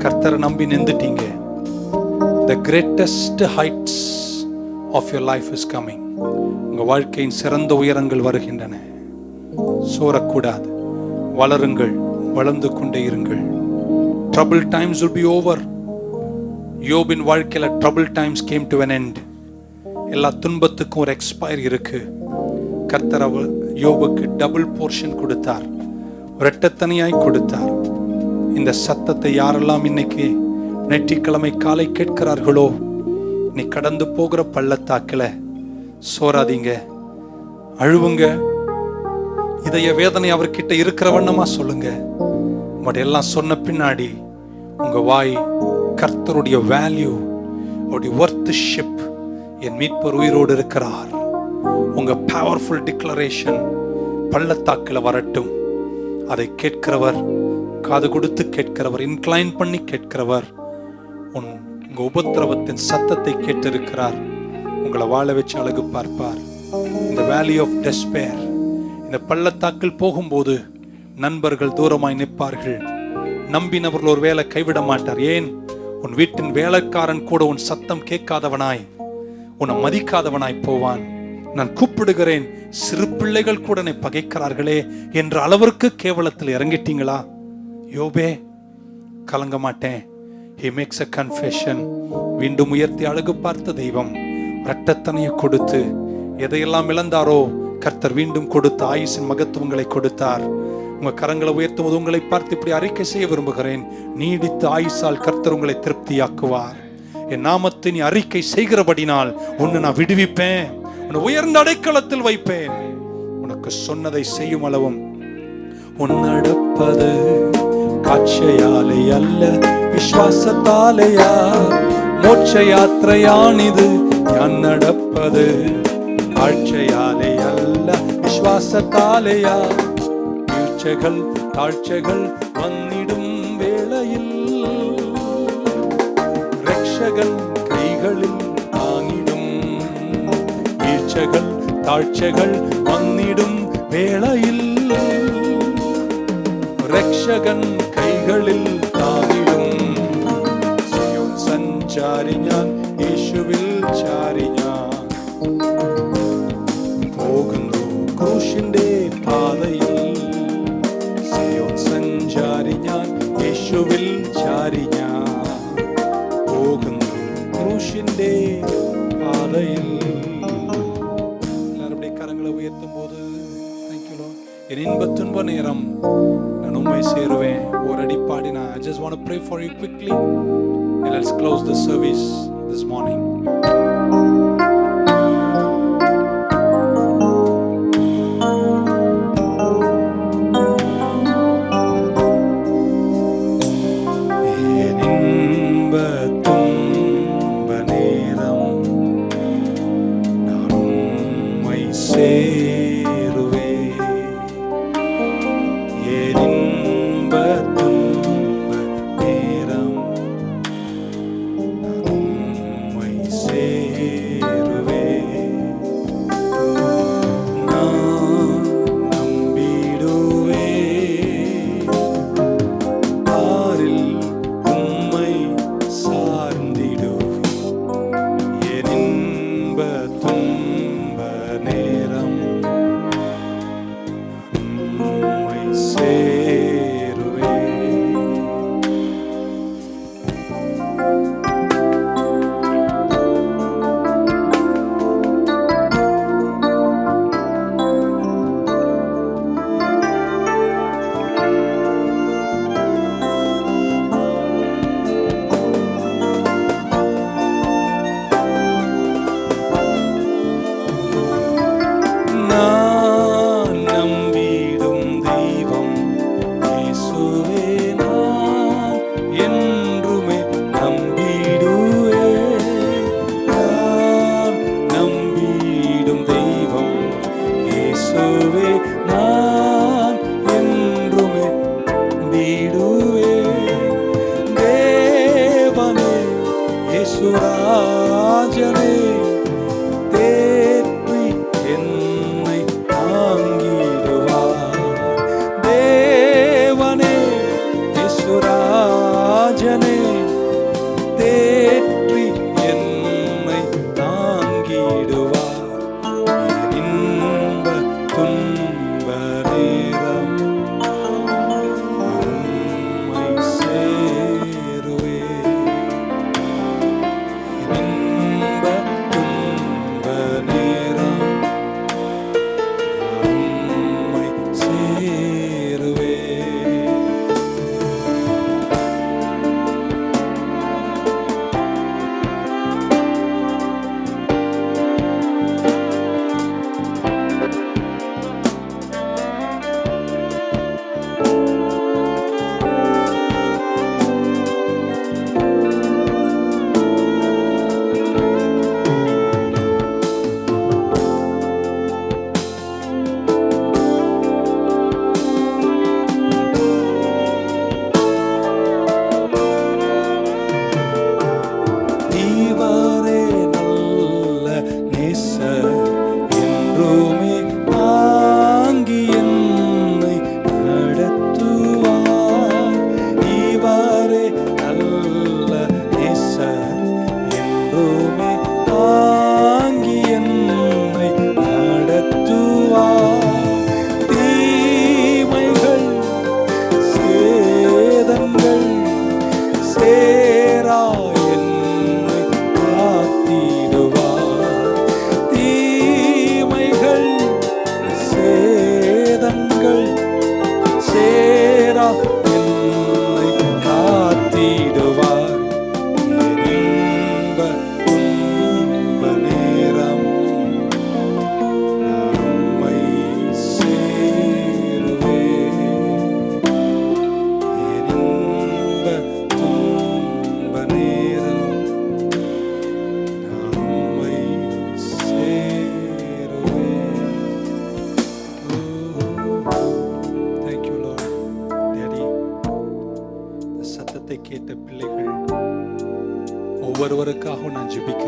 கர்த்தரை நம்பி நின்றுட்டீங்க. The greatest heights of your life is coming. உங்க வாழ்க்கையின் சிறந்த உயரங்கள் வருகின்றன. சோரக்கூடாது, வளருங்கள், வளர்ந்து கொண்டே இருங்கள். Troubled times will be over. யோபின் வாழ்க்கையில troubled times came to an end. எல்லா துன்பத்துக்கும் ஒரு எக்ஸ்பயர் இருக்கு. கர்த்தர் யோபுக்கு டபுள் போர்ஷன் கொடுத்தார், இரட்டத்தனையாய் கொடுத்தார். இந்த சத்தத்தை யாரெல்லாம் இன்னைக்கு நெற்றிக்கிழமை காலை கேட்கிறார்களோ, நீ கடந்து போகிற பள்ளத்தாக்கில சோராதீங்க, அழுவுங்க, இதய வேதனை அவர்கிட்ட இருக்கிற வண்ணமா சொல்லுங்க. பட் எல்லாம் சொன்ன பின்னாடி உங்க வாய் கர்த்தருடைய வேல்யூ, அவருடைய வொர்த்ஷிப், என் மீட்பர் உயிரோடு இருக்கிறார், உங்க பவர்ஃபுல் டிக்ளரேஷன் பள்ளத்தாக்கில் வரட்டும். அதை கேட்கிறவர், காது கொடுத்து கேட்கிறவர், இன்க்ளைன் பண்ணி கேட்கிறவர் உங்க உபத்திரவத்தின் சத்தத்தை கேட்டிருக்கிறார். உங்களை வாழ வச்சு அழகு பார்ப்பார். இந்த வேலி ஆஃப் டெஸ்பேர், இந்த பள்ளத்தாக்கில் போகும்போது நண்பர்கள் தூரமாய் நிற்பார்கள். நம்பினவர்கள் ஒரு வேளை கைவிட மாட்டார். ஏன்? உன் வீட்டின் வேலைக்காரன் கூட உன் சத்தம் கேட்காதவனாய், உன்னை மதிக்காதவனாய் போவான். நான் கூப்பிடுகிறேன், சிறு பிள்ளைகள் கூட என்னை பகைக்கிறார்களே என்ற அளவிற்கு கேவலத்தில் இறங்கிட்டீங்களா? யோபே, கலங்க மாட்டேன். He makes a confession. மீண்டும் உயர்த்தி அழகு பார்த்த தெய்வம் இரட்டத்தனையை கொடுத்து எதையெல்லாம் இழந்தாரோ கர்த்தர் வீண்டும் கொடுத்த ஆயுசின் மகத்துவங்களை கொடுத்தார். உங்க கரங்களை உயர்த்துவது உங்களை பார்த்து இப்படி அறிக்கை செய்ய விரும்புகிறேன். நீடித்த ஆயுசால் கர்த்தர் உங்களை திருப்தியாக்குவார். என் நாமத்தை நீ அறிக்கை செய்கிறபடினால் உன்னை நான் விடுவிப்பேன், உன்னை உயர்ந்த அடைக்கலத்தில் வைப்பேன். உனக்கு சொன்னதை செய்யும் அளவும் உன் நடப்பது காட்சியாலே அல்ல விசுவாசத்தாலேயா. மோட்ச யாத்திரையானிது நான் நடப்பது காட்சியாலே அல்ல விசுவாசத்தாலேயா. வீழ்ச்சிகள் தாழ்ச்சிகள் வந்திடும் வேளையில் ரட்சகன் கைகளில் தாங்கிடும். வீழ்ச்சிகள் தாழ்ச்சிகள் வந்திடும் வேளையில் ரட்சகன் கைகளில் താങ്ങിടും. സിയോൻ സഞ്ചാരി ഞാൻ, യേശുവിൽ ചാരി ഞാൻ പോകുന്നു ക്രൂശിന്റെ പാതയിൽ. സിയോൻ സഞ്ചാരി ഞാൻ, യേശുവിൽ ചാരി ഞാൻ പോകുന്നു ക്രൂശിന്റെ പാതയിൽ. എല്ലാവരുടെ കരങ്ങളെ ഉയർത്തും പോது என் இன்ப துன்ப நேரம் நான் உம்மை சேருவேன். ஒரு அடி பாடினா I just want to pray for you quickly and let's close the service this morning. என் இன்ப துன்ப நேரம் நான் உம்மை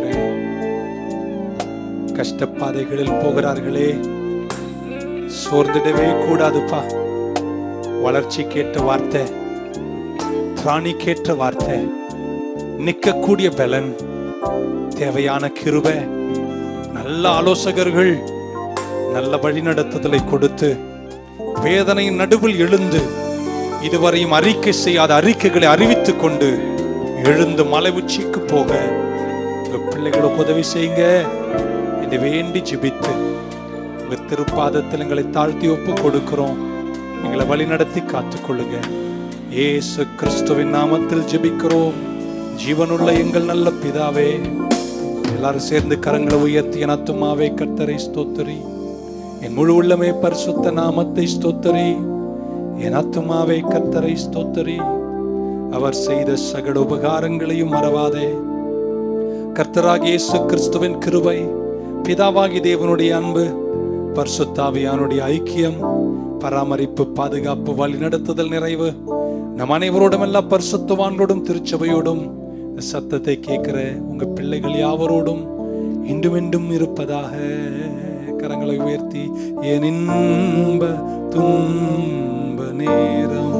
ஜெபிக்கிறேன். கஷ்டப்பாதைகளில் போகிறார்களே, சோர்ந்திடவே கூடாதுப்பா. வளர்ச்சி கேட்ட வார்த்தை, பிராணி கேட்ட வார்த்தை, நிற்கக்கூடிய பலன், தேவையான கிருபை, நல்ல ஆலோசகர்கள், நல்ல வழிநடத்துதலை கொடுத்து வேதனையின் நடுவில் எழுந்து இதுவரையும் அறிக்கை செய்யாத அறிக்கைகளை அறிவித்துக் கொண்டு எழுந்து மலை உச்சிக்கு போக உங்க பிள்ளைகளுக்கு உதவி செய்யுங்க என்று வேண்டி ஜெபித்து உங்க திருப்பாதத்தில் எங்களை தாழ்த்தி ஒப்பு கொடுக்கிறோம். எங்களை வழி நடத்தி காத்துக்கொள்ளுங்க. இயேசு கிறிஸ்துவின் நாமத்தில் ஜெபிக்கிறோம் ஜீவனுள்ள எங்கள் நல்ல பிதாவே. எல்லாரும் சேர்ந்து கரங்களை உயர்த்தி, என் ஆத்துமாவே கர்த்தரை ஸ்தோத்திரி, என் முழு உள்ளமே பரிசுத்த நாமத்தை ஸ்தோத்திரி. என் ஆத்துமாவே கர்த்தரை ஸ்தோத்திரி, அவர் செய்த சகல உபகாரங்களையும் மறவாதே. கர்த்தராகிய இயேசு கிறிஸ்துவின் கிருபை, பிதாவாகி தேவனுடைய அன்பு, பரிசுத்தாவியானுடைய ஐக்கியம், பராமரிப்பு, பாதுகாப்பு, வழி நடத்துதல், நிறைவு நம் அனைவரோடும், எல்லா பரிசுத்தவான்களோடும், திருச்சபையோடும், சத்தத்தை கேட்கிற உங்க பிள்ளைகள் யாவரோடும் இன்றும் என்றும் இருப்பதாக. கரங்களை உயர்த்தி, என் இன்ப துன்ப நேரம்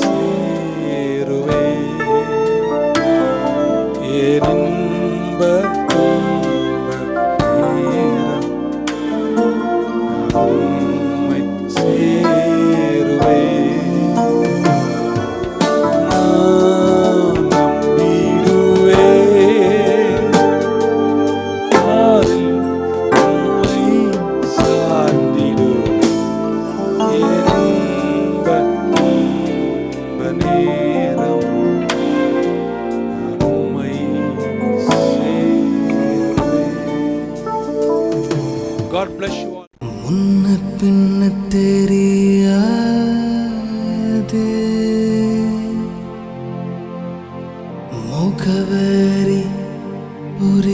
சேருவே, என் இன்ப God bless you all. முன்ன பின்ன தெரியாது, முகவரி புரி